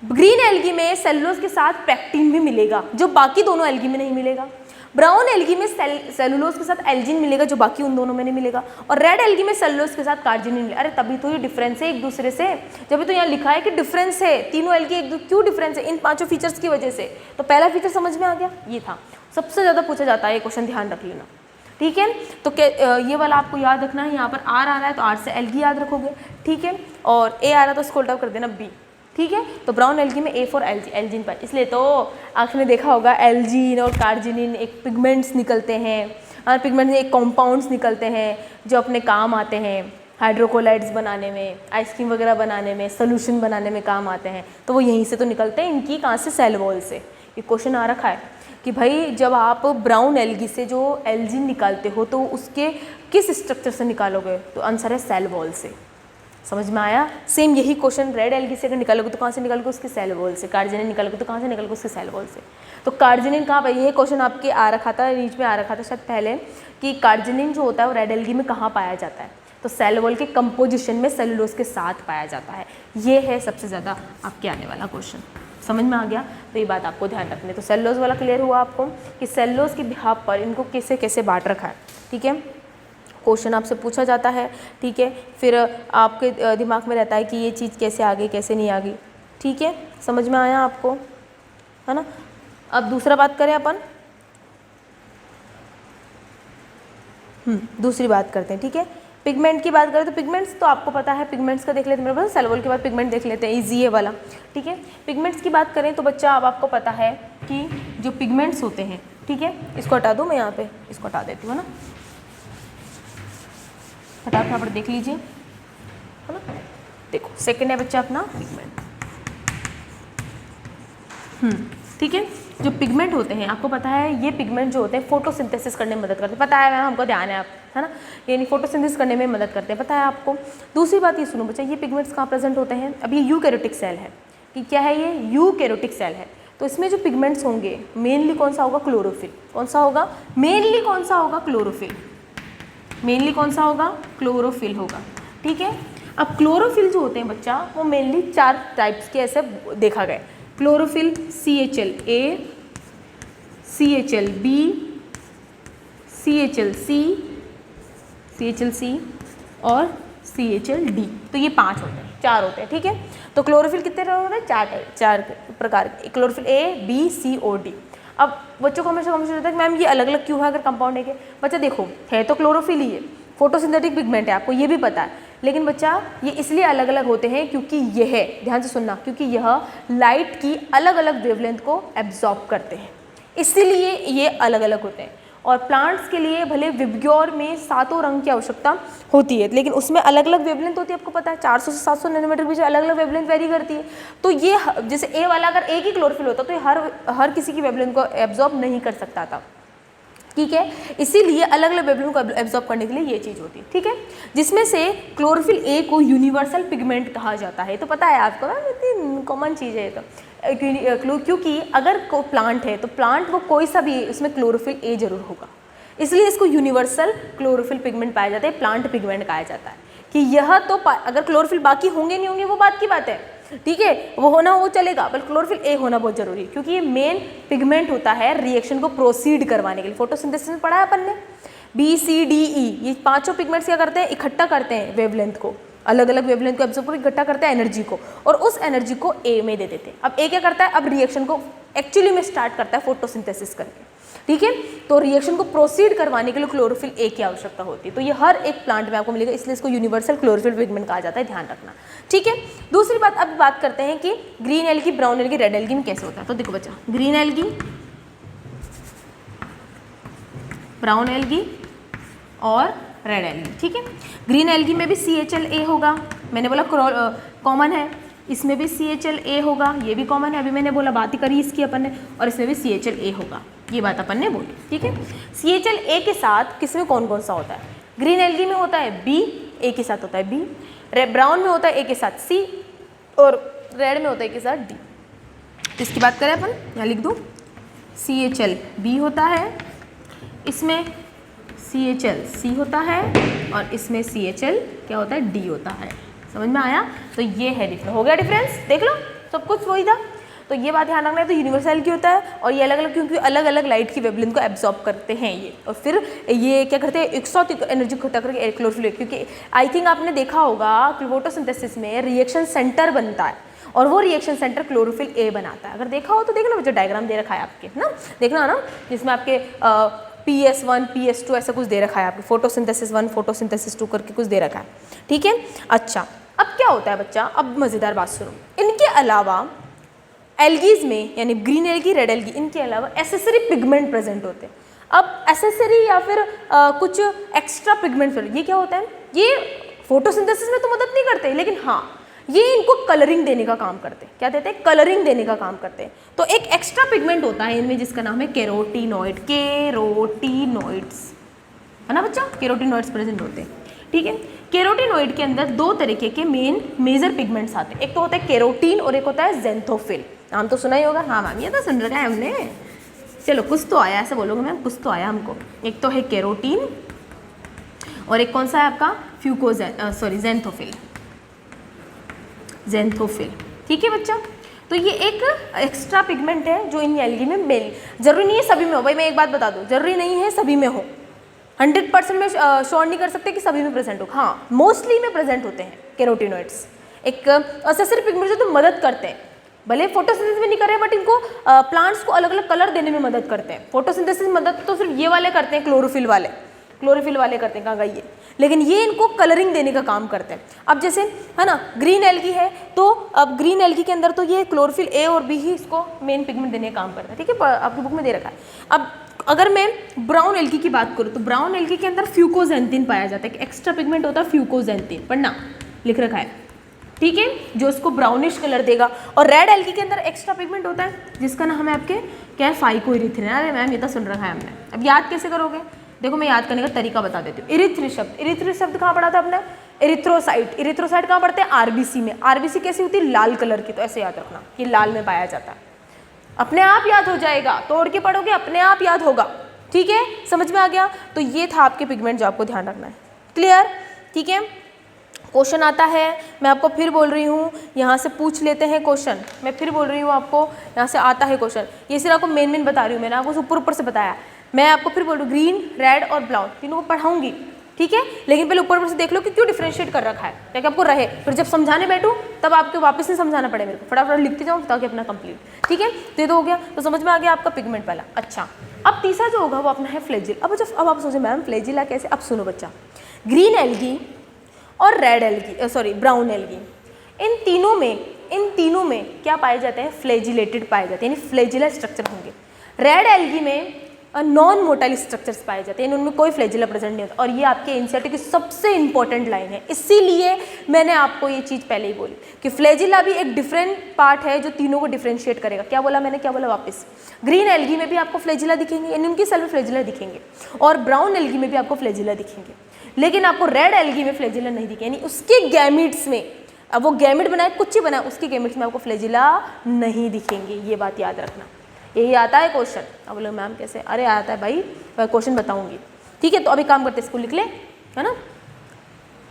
ग्रीन एल्गी में सेलुलोज के साथ पेक्टिन भी मिलेगा जो बाकी दोनों एल्गी में नहीं मिलेगा। ब्राउन एल्गी में सेलुलोज के साथ एल्जिन मिलेगा जो बाकी उन दोनों में नहीं मिलेगा। और रेड एल्गी में सेलुलोज के साथ कार्जिनिन मिलेगा। अरे तभी तो ये डिफरेंस है एक दूसरे से, जब तो यहाँ लिखा है कि डिफरेंस है, तीनों एल्गी क्यों डिफरेंस है, इन 5 फीचर्स की वजह से। तो पहला फीचर समझ में आ गया, ये था, सबसे ज़्यादा पूछा जाता है ये क्वेश्चन, ध्यान रख लेना, ठीक है। तो ये वाला आपको याद रखना है, यहाँ पर आर आ रहा है तो आर से एल्गी याद रखोगे, ठीक है। और ए आ रहा है तो उसको उल्टा कर देना बी, ठीक है। तो ब्राउन एल्गी में ए फॉर एल्जिन पर, इसलिए तो आपने देखा होगा एल्जीन और कार्जिनिन एक पिगमेंट्स निकलते हैं, और पिगमेंट एक कॉम्पाउंड्स निकलते हैं जो अपने काम आते हैं हाइड्रोकोलाइड्स बनाने में, आइसक्रीम वगैरह बनाने में, सोल्यूशन बनाने में काम आते हैं। तो वो यहीं से तो निकलते हैं, इनकी कहाँ से, सेल वॉल से। ये क्वेश्चन आ रखा है कि भाई जब आप ब्राउन एल्गी से जो एल्जिन निकालते हो तो उसके किस स्ट्रक्चर से निकालोगे, तो आंसर है सेल वॉल से। समझ में आया। सेम यही क्वेश्चन रेड एल्गी से अगर निकालोगे तो कहाँ से निकालोगे, उसके सेल वॉल से। कार्जिनिन निकालोगे तो कहाँ से निकालोगे, उसके सेल वॉल से। तो कार्जिनिन कहाँ पर, ये क्वेश्चन आपके आ रखा था, रीच में आ रखा था शायद पहले, कि कार्जिनिन जो होता है वो रेड एल्गी में कहाँ पाया जाता है, तो सेल वॉल के कंपोजिशन में सेलुलोज के साथ पाया जाता है। ये है सबसे ज़्यादा आपके आने वाला क्वेश्चन, समझ में आ गया। तो ये बात आपको ध्यान रखनी है। तो सेलुलोज वाला क्लियर हुआ आपको कि सेलुलोज के बिहाफ पर इनको कैसे कैसे बांट रखा है, ठीक है। क्वेश्चन आपसे पूछा जाता है, ठीक है, फिर आपके दिमाग में रहता है कि ये चीज़ कैसे आ गई कैसे नहीं आ गई, ठीक है। समझ में आया आपको, है ना। अब दूसरा बात करें अपन, दूसरी बात करते हैं, ठीक है। पिगमेंट की बात करें तो पिगमेंट्स तो आपको पता है, पिगमेंट्स का देख लेते हैं, मेरे पास सेल वॉल के बाद पिगमेंट देख लेते हैं, ईजी है वाला, ठीक है। पिगमेंट्स की बात करें तो बच्चा अब आपको पता है कि जो पिगमेंट्स होते हैं, ठीक है, इसको हटा दूँ मैं, यहाँ पे इसको हटा देती हूँ, है ना, फटाफट यहाँ पर देख लीजिए, है ना। देखो सेकंड है बच्चा अपना पिगमेंट, ठीक है। जो पिगमेंट होते हैं आपको पता है, ये पिगमेंट जो होते हैं फोटोसिंथेसिस करने में मदद करते हैं, पता है मैम, हमको ध्यान है, आप है ना, यानी फोटोसिंथेसिस करने में मदद करते हैं, पता है आपको। दूसरी बात ये सुनो बच्चा, ये पिगमेंट्स कहाँ प्रेजेंट होते हैं, अब ये यूकैरियोटिक सेल है, कि क्या है ये, यूकैरियोटिक सेल है। तो इसमें जो पिगमेंट्स होंगे मेनली कौन सा होगा, क्लोरोफिल। कौन सा होगा, मेनली कौन सा होगा, क्लोरोफिल। मेनली कौन सा होगा, क्लोरोफिल होगा, ठीक है। अब क्लोरोफिल जो होते हैं बच्चा, वो मेनली 4 टाइप्स के ऐसे देखा गया। Chlorophyll CHLA, CHLB, CHLC, CHLC और CHLD। तो ये 5 होते हैं, 4 होते हैं, ठीक है। तो क्लोरोफिल कितने होते हैं, 4 प्रकार के, क्लोरोफिल A, B, C और D। अब बच्चों को हमेशा कन्फ्यूजन होता है कि मैम ये अलग अलग क्यों है अगर कंपाउंड है के। बच्चा देखो, है तो क्लोरोफिल ही है, फोटोसिंथेटिक पिगमेंट है, आपको ये भी पता है, लेकिन बच्चा ये इसलिए अलग अलग होते हैं क्योंकि यह है, ध्यान से सुनना, क्योंकि यह लाइट की अलग अलग वेवलेंथ को एब्जॉर्ब करते हैं, इसीलिए ये अलग अलग होते हैं। और प्लांट्स के लिए भले विबग्योर में 7 रंग की आवश्यकता होती है, लेकिन उसमें अलग अलग वेवलेंथ होती है, आपको पता है 400 से 700 नैनोमीटर बीच अलग अलग वेवलेंथ वेरी करती है। तो ये जैसे ए वाला अगर एक ही क्लोरोफिल होता तो ये हर किसी की वेवलेंथ को एब्जॉर्ब नहीं कर सकता था, ठीक है। इसीलिए अलग अलग वेवलेंथ को एब्जॉर्ब करने के लिए ये चीज़ होती है, ठीक है। जिसमें से क्लोरोफिल ए को यूनिवर्सल पिगमेंट कहा जाता है, तो पता है आपको, इतनी कॉमन चीज़ है ये तो, क्योंकि अगर को प्लांट है तो प्लांट वो कोई सा भी उसमें क्लोरोफिल ए जरूर होगा, इसलिए इसको यूनिवर्सल क्लोरोफिल पिगमेंट पाया जाता है, प्लांट पिगमेंट कहा जाता है। कि यह तो अगर क्लोरोफिल बाकी होंगे नहीं होंगे वो बात की बात है, ठीक है, वो होना वो चलेगा, पर क्लोरोफिल ए होना बहुत जरूरी है, क्योंकि ये मेन पिगमेंट होता है रिएक्शन को प्रोसीड करवाने के लिए। फोटोसिंथेसिस में पढ़ा है अपन ने, BCDE, ये 5 पिगमेंट्स क्या करते हैं, इकट्ठा करते हैं वेवलेंथ को, अलग अलग वेवलेंथ को एब्जॉर्ब करके इकट्ठा करते हैं एनर्जी को, और उस एनर्जी को ए में दे देते हैं। अब ए क्या करता है, अब रिएक्शन को एक्चुअली में स्टार्ट करता है फोटोसिंथेसिस करके, ठीक है। तो रिएक्शन को प्रोसीड करवाने के लिए क्लोरोफिल ए की आवश्यकता होती है। तो ये हर एक प्लांट में आपको मिलेगा, इसलिए इसको यूनिवर्सल क्लोरोफिल पिगमेंट कहा जाता है, ध्यान रखना, ठीक है। दूसरी बात, अब बात करते हैं कि green algae, brown algae, red algae में कैसे होता है। तो देखो बच्चा, ग्रीन एल्गी, ब्राउन एल्गी और रेड एल्गी, ठीक है। ग्रीन एल्गी में भी CHLA होगा, मैंने बोला कॉमन है, इसमें भी CHLA होगा, ये भी कॉमन है, अभी मैंने बोला बात ही करी इसकी अपन ने, और इसमें भी CHLA होगा, ये बात अपन ने बोली, ठीक है। CHLA के साथ किसमें कौन कौन सा होता है? ग्रीन एल्गी में होता है B, A के साथ होता है B, ब्राउन में होता है A के साथ C, और रेड में होता है A के साथ D। इसकी बात करें अपन, यहाँ लिख दूँ, CHLB होता है, इसमें CHLC होता है, और इसमें CHL क्या होता है? D होता है। समझ में आया? तो ये है डिफरेंस, हो गया डिफरेंस, देख लो सब कुछ वही था। तो ये बात ध्यान रखना है। तो यूनिवर्सल की होता है, और ये अलग अलग, क्योंकि अलग अलग लाइट की वेवलेंथ को एब्जॉर्ब करते हैं ये, और फिर ये क्या करते हैं, एक साथ एनर्जी इकट्ठा करके क्लोरोफिल, क्योंकि आई थिंक आपने देखा होगा फोटोसिंथेसिस में रिएक्शन सेंटर बनता है, और वो रिएक्शन सेंटर क्लोरोफिल A बनाता है। अगर देखा हो तो देखना, जो डायग्राम दे रखा है आपके ना, देखना ना, जिसमें आपके PS1 PS2 ऐसा कुछ दे रखा है आपके, फोटोसिंथेसिस 1 फोटोसिंथेसिस 2 करके कुछ दे रखा है, ठीक है। अच्छा, अब क्या होता है बच्चा, अब मज़ेदार बात सुनो, इनके अलावा एल्गीज में, यानी ग्रीन एल्गी, रेड एल्गी, इनके अलावा एसेसरी पिगमेंट प्रेजेंट होते हैं। अब एसेसरी या फिर कुछ एक्स्ट्रा पिगमेंट, ये क्या होता है? ये फोटोसिंथेसिस में तो मदद नहीं करते, लेकिन हाँ ये इनको कलरिंग देने का काम करते हैं। क्या देते हैं? कलरिंग देने का काम करते हैं। तो एक एक्स्ट्रा पिगमेंट होता है इनमें, जिसका नाम है कैरोटीनॉइड, कैरोटीनॉइड्स, है ना बच्चा, कैरोटीनॉइड्स प्रेजेंट होते हैं, ठीक है। कैरोटीनॉइड के अंदर दो तरीके के मेजर पिगमेंट्स आते हैं, एक तो होता है कैरोटीन और एक होता है ज़ेंथोफिल। नाम तो सुना ही होगा। हाँ मैम, ये तो सुन रखा है हमने, चलो कुछ तो आया, ऐसे बोलोगे मैम, कुछ तो आया हमको। एक तो है कैरोटीन और एक कौन सा है आपका ज़ेंथोफिल, ज़ेंथोफिल, ठीक है बच्चा। तो ये एक एक्स्ट्रा पिगमेंट है जो इन एल्गी में मेल, जरूरी नहीं है सभी में हो, भाई मैं एक बात बता दूं, जरूरी नहीं है सभी में हो, 100% में श्योर नहीं कर सकते कि सभी में प्रेजेंट हो, हाँ मोस्टली में प्रेजेंट होते हैं कैरोटीनॉइड्स। एक एसेसरी पिगमेंट जो तो मदद करते हैं, भले फोटोसिंथेसिस में नहीं कर रहे, बट इनको प्लांट्स को अलग अलग कलर देने में मदद करते हैं। फोटोसिंथेसिस में मदद तो सिर्फ ये वाले करते हैं, क्लोरोफिल वाले करते हैं, कहाँ गई है, लेकिन ये इनको कलरिंग देने का काम करते हैं। अब जैसे है ना, ग्रीन एल्गी है, तो अब ग्रीन एल्गी के अंदर तो ये क्लोरोफिल A और B ही इसको मेन पिगमेंट देने का काम करता है, ठीक है, आपकी बुक में दे रखा है। अब अगर मैं ब्राउन एल्गी की बात करूँ तो ब्राउन एल्गी के अंदर फ्यूकोजेंथिन पाया जाता है, एक्स्ट्रा पिगमेंट होता है फ्यूकोजेंथिन, पढ़ना, लिख रखा है, ठीक है, जो इसको ब्राउनिश कलर देगा। और रेड एल्गी के अंदर एक्स्ट्रा पिगमेंट होता है जिसका नाम है आपके क्या है, फाइकोइरिथ्रिन। अरे मैम ये तो सुन रखा है हमने, अब याद कैसे करोगे? देखो मैं याद करने का तरीका बता देती हूँ। इरिथ्री शब्द कहाँ पढ़ा था आपने? इरिथ्रोसाइट कहाँ पढ़ते हैं? RBC में। RBC कैसी होती है? लाल कलर की, तो ऐसे याद रखना कि लाल में पाया जाता है, अपने आप याद हो जाएगा, तोड़ के पढ़ोगे अपने आप याद होगा, ठीक है, समझ में आ गया। तो ये था आपके पिगमेंट जो आपको ध्यान रखना है, क्लियर, ठीक है। क्वेश्चन आता है, मैं आपको फिर बोल रही हूँ, यहाँ से पूछ लेते हैं क्वेश्चन, मैं फिर बोल रही हूँ आपको, यहाँ से आता है क्वेश्चन। ये सिर्फ आपको मेन बता रही हूँ, मैंने आपको ऊपर से बताया, मैं आपको फिर बोल रही हूँ ग्रीन, रेड और ब्राउन तीनों को पढ़ाऊंगी, ठीक है, लेकिन पहले ऊपर से देख लो कि क्यों डिफरेंशिएट कर रखा है, ताकि आपको रहे, फिर जब समझाने बैठूँ तब आपको वापस नहीं समझाना पड़े, मेरे को फटाफट लिखते जाऊँ ताकि अपना कंप्लीट, ठीक है। तो ये तो हो गया, तो समझ में आ गया आपका पिगमेंट वाला। अच्छा, अब तीसरा जो होगा वो अपना है फ्लैजिल। अब आप सोचें मैम फ्लैजिला कैसे? अब सुनो बच्चा, ग्रीन एल्गी और रेड एल्गी, ब्राउन एल्गी, इन तीनों में क्या पाए जाते हैं? फ्लैजिलेटेड पाए जाते हैं, यानी फ्लैजिला स्ट्रक्चर होंगे। रेड एल्गी में नॉन मोटाइल स्ट्रक्चर्स पाए जाते हैं, उनमें कोई फ्लैजिला प्रेजेंट नहीं होता। और ये आपके एनसीईआरटी की सबसे इंपॉर्टेंट लाइन है, इसीलिए मैंने आपको ये चीज़ पहले ही बोली कि फ्लैजिला भी एक डिफरेंट पार्ट है जो तीनों को डिफरेंशिएट करेगा। क्या बोला मैंने, क्या बोला वापस? ग्रीन एल्गी में भी आपको फ्लैजिला दिखेंगे, यानी उनकी सेल में फ्लैजिला दिखेंगे, और ब्राउन एल्गी में भी आपको फ्लैजिला दिखेंगे, लेकिन आपको रेड एल्गी में फ्लैजिला नहीं दिखे, यानी उसके गैमिट्स में, अब वो गैमिट बनाए कुछ ही बनाए, उसके गैमिट्स में आपको फ्लैजिला नहीं दिखेंगे, ये बात याद रखना। यही आता है क्वेश्चन। अब बोलो मैम कैसे? अरे आता है भाई, क्वेश्चन बताऊंगी, ठीक है। तो अभी काम करते इसको लिख ले, है ना,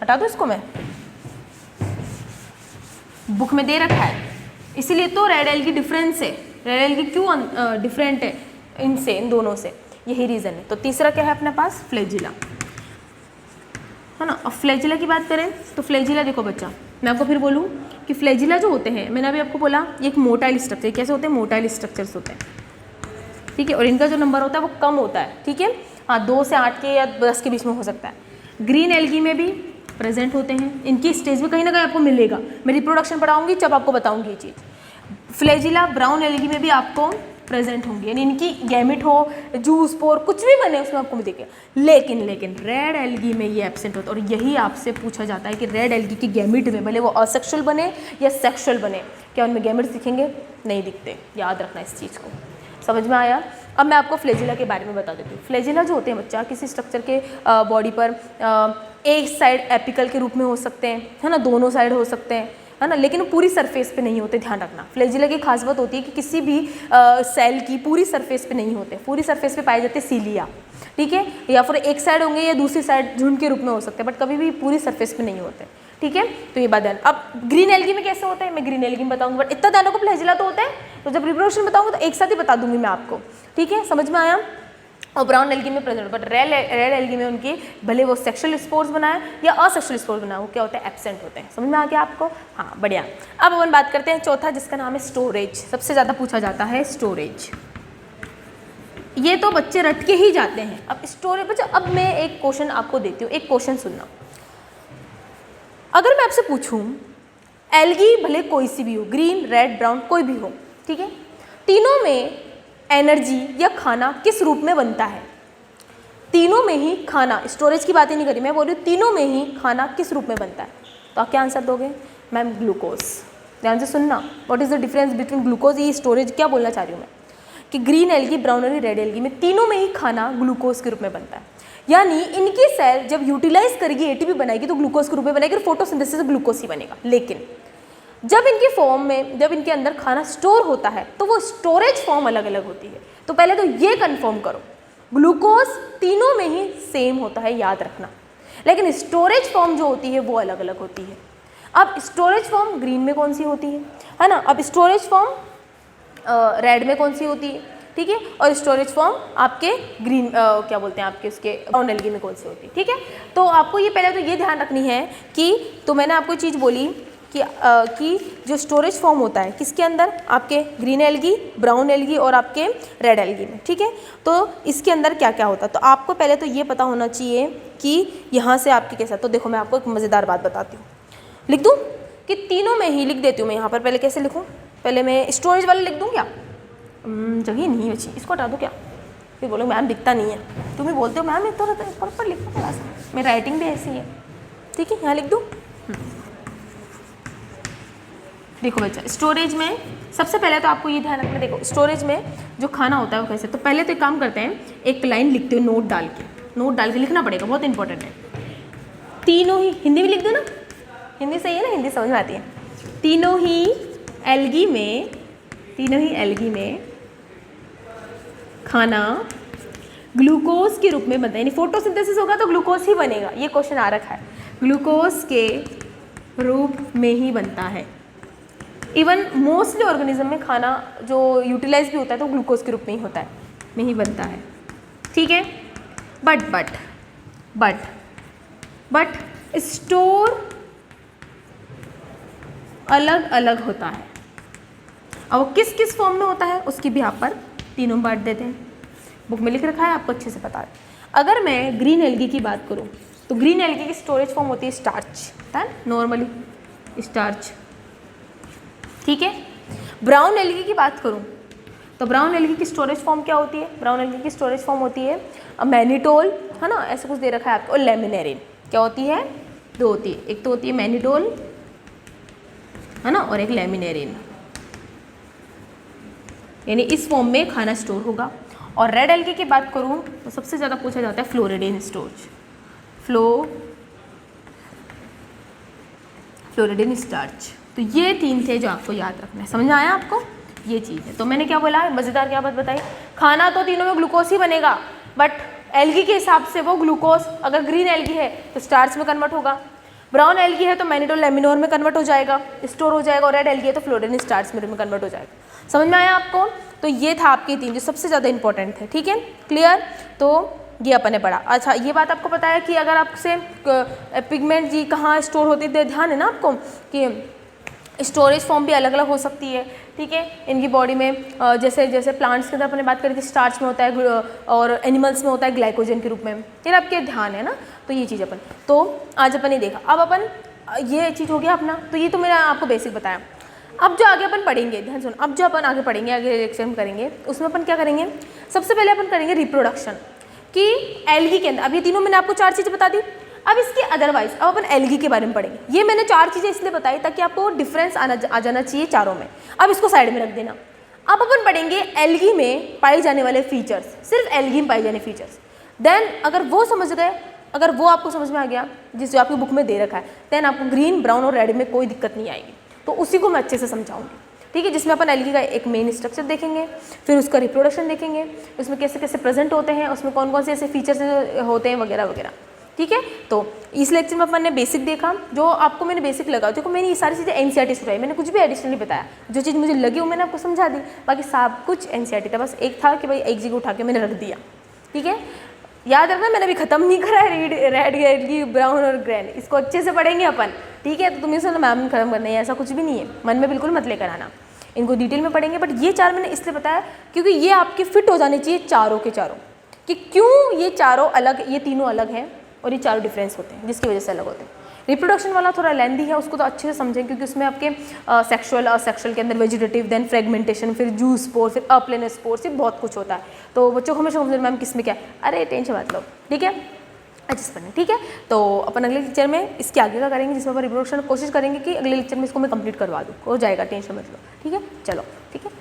हटा दो इसको, मैं बुक में दे रखा है, इसीलिए तो रेड एल्गी डिफरेंस है। रेड एल्गी क्यों डिफरेंट है इनसे, इन दोनों से, यही रीज़न है। तो तीसरा क्या है अपने पास? फ्लैजिला, है ना। अब फ्लैजिला की बात करें तो फ्लैजिला देखो बच्चा, मैं आपको फिर बोलूँ कि फ्लैजिला जो होते हैं, मैंने अभी आपको बोला ये एक मोटाइल स्ट्रक्चर, कैसे होते हैं? मोटाइल स्ट्रक्चर्स होते हैं, ठीक है, और इनका जो नंबर होता है वो कम होता है, ठीक है, हाँ 2 से 8 के या 10 के बीच में हो सकता है। ग्रीन एल्गी में भी प्रेजेंट होते हैं, इनकी स्टेज में कहीं ना कहीं आपको मिलेगा, मैं रिप्रोडक्शन पढ़ाऊंगी जब आपको बताऊंगी ये चीज़। फ्लैजिला ब्राउन एल्गी में भी आपको प्रेजेंट होंगे, यानी इनकी गैमेट हो, जूस पोर कुछ भी बने उसमें आपको दिखेगा। लेकिन रेड एल्गी में ये एब्सेंट होता है। और यही आपसे पूछा जाता है कि रेड एल्गी की गैमेट में भले वो असेक्सुअल बने या सेक्सुअल बने, क्या उनमें गैमेट्स दिखेंगे? नहीं दिखते। याद रखना इस चीज़ को। समझ में आया? अब मैं आपको फ्लैजिला के बारे में बता देती हूँ। फ्लैजिला जो होते हैं बच्चा, किसी स्ट्रक्चर के बॉडी पर एक साइड एपिकल के रूप में हो सकते हैं, है ना, दोनों साइड हो सकते हैं, है ना, लेकिन पूरी सरफेस पे नहीं होते। ध्यान रखना, फ्लैजिला की खास बात होती है कि किसी भी सेल की पूरी सरफेस पे नहीं होते। पूरी सरफेस पे पाए जाते हैं सीलिया, ठीक है, या फिर एक साइड होंगे या दूसरी साइड झुंड के रूप में हो सकते हैं, बट कभी भी पूरी सरफेस पे नहीं होते, ठीक है। तो ये बात है। अब ग्रीन एल्गी में कैसे होता है मैं ग्रीन एल्गी में बताऊंगी, बट इतना ध्यान रखो फ्लैजिला तो होता है, तो जब रिप्रोडक्शन बताऊंगा तो एक साथ ही बता दूंगी मैं आपको, ठीक है, समझ में आया। और ब्राउन एल्गी में प्रेजेंट, बट रेड एल्गी में उनकी भले वो सेक्सुअल स्पोर्स बनाए या असेक्सुअल स्पोर्स बनाए, वो क्या होता है? एब्सेंट होते हैं। समझ में आ गया आपको? हाँ, बढ़िया। अब अपन बात करते हैं चौथा, जिसका नाम है स्टोरेज। सबसे ज़्यादा पूछा जाता है स्टोरेज। ये तो बच्चे रट के ही जाते हैं। अब स्टोरेज बच्चा, अब मैं एक क्वेश्चन आपको देती हूँ, एक क्वेश्चन सुनना। अगर मैं आपसे पूछूं एल्गी भले कोई सी भी हो, ग्रीन, रेड, ब्राउन, कोई भी हो, ठीक है, तीनों में एनर्जी या खाना किस रूप में बनता है? तीनों में ही खाना, स्टोरेज की बात ही नहीं करी, मैं बोल रही हूँ तीनों में ही खाना किस रूप में बनता है? तो आप क्या आंसर दोगे? Ma'am glucose. ध्यान से सुनना, what is the difference between glucose, ये स्टोरेज क्या बोलना चाह रही हूँ मैं, कि green algae, brown algae, red algae में तीनों में ही खाना ग्लूकोज के रूप में बनता है। यानी इनकी सेल जब यूटिलाइज करेगी, एटीपी बनाएगी, तो ग्लूकोज के रूप में बनेगी और फोटोसिंथेसिस से ग्लूकोज ही बनेगा। लेकिन जब इनके फॉर्म में, जब इनके अंदर खाना स्टोर होता है, तो वो स्टोरेज फॉर्म अलग अलग होती है। तो पहले तो ये कंफर्म करो, ग्लूकोज तीनों में ही सेम होता है, याद रखना, लेकिन स्टोरेज फॉर्म जो होती है वो अलग अलग होती है। अब स्टोरेज फॉर्म ग्रीन में कौन सी होती है ना, अब स्टोरेज फॉर्म रेड में कौन सी होती है, ठीक है, और स्टोरेज फॉर्म आपके ग्रीन क्या बोलते हैं आपके उसके ब्राउन एल्गी में कौन सी होती है, ठीक है। तो आपको ये पहले तो ये ध्यान रखनी है कि, तो मैंने आपको चीज़ बोली कि जो स्टोरेज फॉर्म होता है किसके अंदर, आपके ग्रीन एल्गी, ब्राउन एल्गी और आपके रेड एल्गी में, ठीक है। तो इसके अंदर क्या क्या होता है, तो आपको पहले तो ये पता होना चाहिए कि यहाँ से आपके कैसा। तो देखो मैं आपको एक मज़ेदार बात बताती हूँ, लिख दूँ कि तीनों में ही लिख देती हूँ मैं यहाँ पर। पहले कैसे लिखूँ, पहले मैं स्टोरेज वाले लिख दूँ क्या? जगह नहीं बची, इसको हटा दूँ क्या? फिर बोलो मैम दिखता नहीं है, तुम ही बोलते हो मैम इतना पर लिखो थोड़ा सा, मेरी राइटिंग भी ऐसी है, ठीक है, यहाँ लिख दूँ। देखो बच्चा, स्टोरेज में सबसे पहले तो आपको ये ध्यान रखना, देखो स्टोरेज में जो खाना होता है वो कैसे, तो पहले तो एक काम करते हैं, एक लाइन लिखते हो नोट डाल के लिखना पड़ेगा, बहुत इंपॉर्टेंट है। तीनों ही, हिंदी में लिख दो ना, हिंदी सही है ना, हिंदी समझ में आती है। तीनों ही एल्गी में खाना ग्लूकोज के रूप में बनता है, यानी फोटोसिंथेसिस होगा तो ग्लूकोज ही बनेगा, ये क्वेश्चन आ रखा है, ग्लूकोज के रूप में ही बनता है। इवन मोस्टली ऑर्गेनिज्म में खाना जो यूटिलाइज भी होता है तो ग्लूकोज के रूप में ही होता है, में ही बनता है, ठीक है। बट स्टोर अलग अलग होता है, और वो किस किस फॉर्म में होता है उसकी भी यहाँ पर तीनों बांट देते हैं, बुक में लिख रखा है, आपको अच्छे से पता है। अगर मैं ग्रीन एल्गी की बात करूँ तो ग्रीन एल्गी की स्टोरेज फॉर्म होती है स्टार्च, है नॉर्मली स्टार्च, ठीक है। ब्राउन एल्गी की बात करूं तो ब्राउन एल्गी की स्टोरेज फॉर्म क्या होती है, ब्राउन एल्गी की स्टोरेज फॉर्म होती है मैनिटोल, है ना, ऐसा कुछ दे रखा है आपको, और लेमिनेरिन। क्या होती है? दो होती है, एक तो होती है मैनिटोल, है ना, और एक लेमिनेरिन, यानी इस फॉर्म में खाना स्टोर होगा। और रेड एल्गी की बात करूं तो सबसे ज़्यादा पूछा जाता है फ्लोरिडेन स्टोरेज, फ्लोरिडेन स्टार्च। तो ये तीन थे जो आपको याद रखना है, समझ में आया आपको? ये चीज़ है। तो मैंने क्या बोला, मज़ेदार क्या बात बताई, खाना तो तीनों में ग्लूकोज ही बनेगा, बट एल्गी के हिसाब से वो ग्लूकोज अगर ग्रीन एल्गी है तो स्टार्च में कन्वर्ट होगा, ब्राउन एल्गी है तो मैनिटोल लेमिनोर में कन्वर्ट हो जाएगा, स्टोर हो जाएगा, और रेड एल्गी है तो फ्लोरिडेन स्टार्च में कन्वर्ट हो जाएगा। समझ में आया आपको? तो ये था आपके तीन जो सबसे ज़्यादा इंपॉर्टेंट थे, ठीक है, क्लियर। तो ये अपन ने पढ़ा। अच्छा, ये बात आपको पता है कि अगर आपसे पिगमेंट जी कहाँ स्टोर होती है, ध्यान है ना आपको कि स्टोरेज फॉर्म भी अलग अलग हो सकती है, ठीक है, इनकी बॉडी में। जैसे जैसे प्लांट्स के अंदर अपने बात करी थी स्टार्च में होता है, और एनिमल्स में होता है ग्लाइकोजन के रूप में, ये आपके ध्यान है ना। तो ये चीज़ अपन, तो आज अपन ने देखा। अब अपन ये चीज़ हो गया अपना, तो ये तो मैंने आपको बेसिक बताया। अब जो आगे अपन पढ़ेंगे, ध्यान सुनो, अब जो अपन आगे पढ़ेंगे, आगे लेक्चर में करेंगे, उसमें अपन क्या करेंगे, सबसे पहले अपन करेंगे रिप्रोडक्शन कि एल्गी के अंदर, अब ये तीनों मैंने आपको 4 चीज़ें बता दी। अब इसके अदरवाइज अब अपन एल्गी के बारे में पढ़ेंगे। ये मैंने 4 चीज़ें इसलिए बताई ताकि आपको डिफरेंस आ जाना चाहिए चारों में। अब इसको साइड में रख देना। अब अपन पढ़ेंगे एल्गी में पाए जाने वाले फीचर्स, सिर्फ एल्गी में पाए जाने फीचर्स। देन अगर वो समझ गए, अगर वो आपको समझ में आ गया जिस जो आपकी बुक में दे रखा है, देन आपको ग्रीन, ब्राउन और रेड में कोई दिक्कत नहीं आएगी। तो उसी को मैं अच्छे से समझाऊंगी, ठीक है, जिसमें अपन एल्गी का एक मेन स्ट्रक्चर देखेंगे, फिर उसका रिप्रोडक्शन देखेंगे, उसमें कैसे कैसे प्रेजेंट होते हैं, उसमें कौन कौन से ऐसे फीचर्स होते हैं वगैरह वगैरह, ठीक है। तो इस लेक्चर में अपन ने बेसिक देखा, जो आपको मैंने बेसिक लगा, देखो मैंने ये सारी चीज़ें एनसीईआरटी से उठाई, मैंने कुछ भी एडिशनली बताया, जो चीज़ मुझे लगी वो मैंने आपको समझा दी, बाकी सब कुछ एनसीईआरटी था, बस एक था कि भाई एक जगह उठा के मैंने रख दिया, ठीक है। याद रखना मैंने अभी खत्म नहीं करा है रेड एल्गी, ब्राउन और ग्रीन, इसको अच्छे से पढ़ेंगे अपन, ठीक है। तो तुम्हें सुनो मैम खत्म करना है, ऐसा कुछ भी नहीं है, मन में बिल्कुल मत लेकर आना, इनको डिटेल में पढ़ेंगे। बट ये 4 मैंने इसलिए बताया क्योंकि ये आपके फिट हो जाने चाहिए चारों के चारों, कि क्यों ये चारों अलग, ये तीनों अलग हैं और ये चारों डिफरेंस होते हैं, जिसकी वजह से अलग होते हैं। रिप्रोडक्शन वाला थोड़ा लेंदी है, उसको तो अच्छे से समझें क्योंकि उसमें आपके सेक्सुअल और सेक्सुअल के अंदर वेजिटेटिव, देन फ्रेगमेंटेशन, फिर जू स्पोर, फिर अप्लेन स्पोर, फिर बहुत कुछ होता है। तो बच्चों को हमेशा समझ मैम किस में क्या है, अरे टेंशन मत लो, ठीक है, अच्छे से पढ़ें, ठीक है। तो अपन अगले लेक्चर में इसके आगे का करेंगे, जिसमें अपन रिप्रोडक्शन कोशिश करेंगे कि अगले लेक्चर में इसको मैं कंप्लीट करवा दूँ, हो जाएगा, टेंशन मत लो, ठीक है, चलो, ठीक है।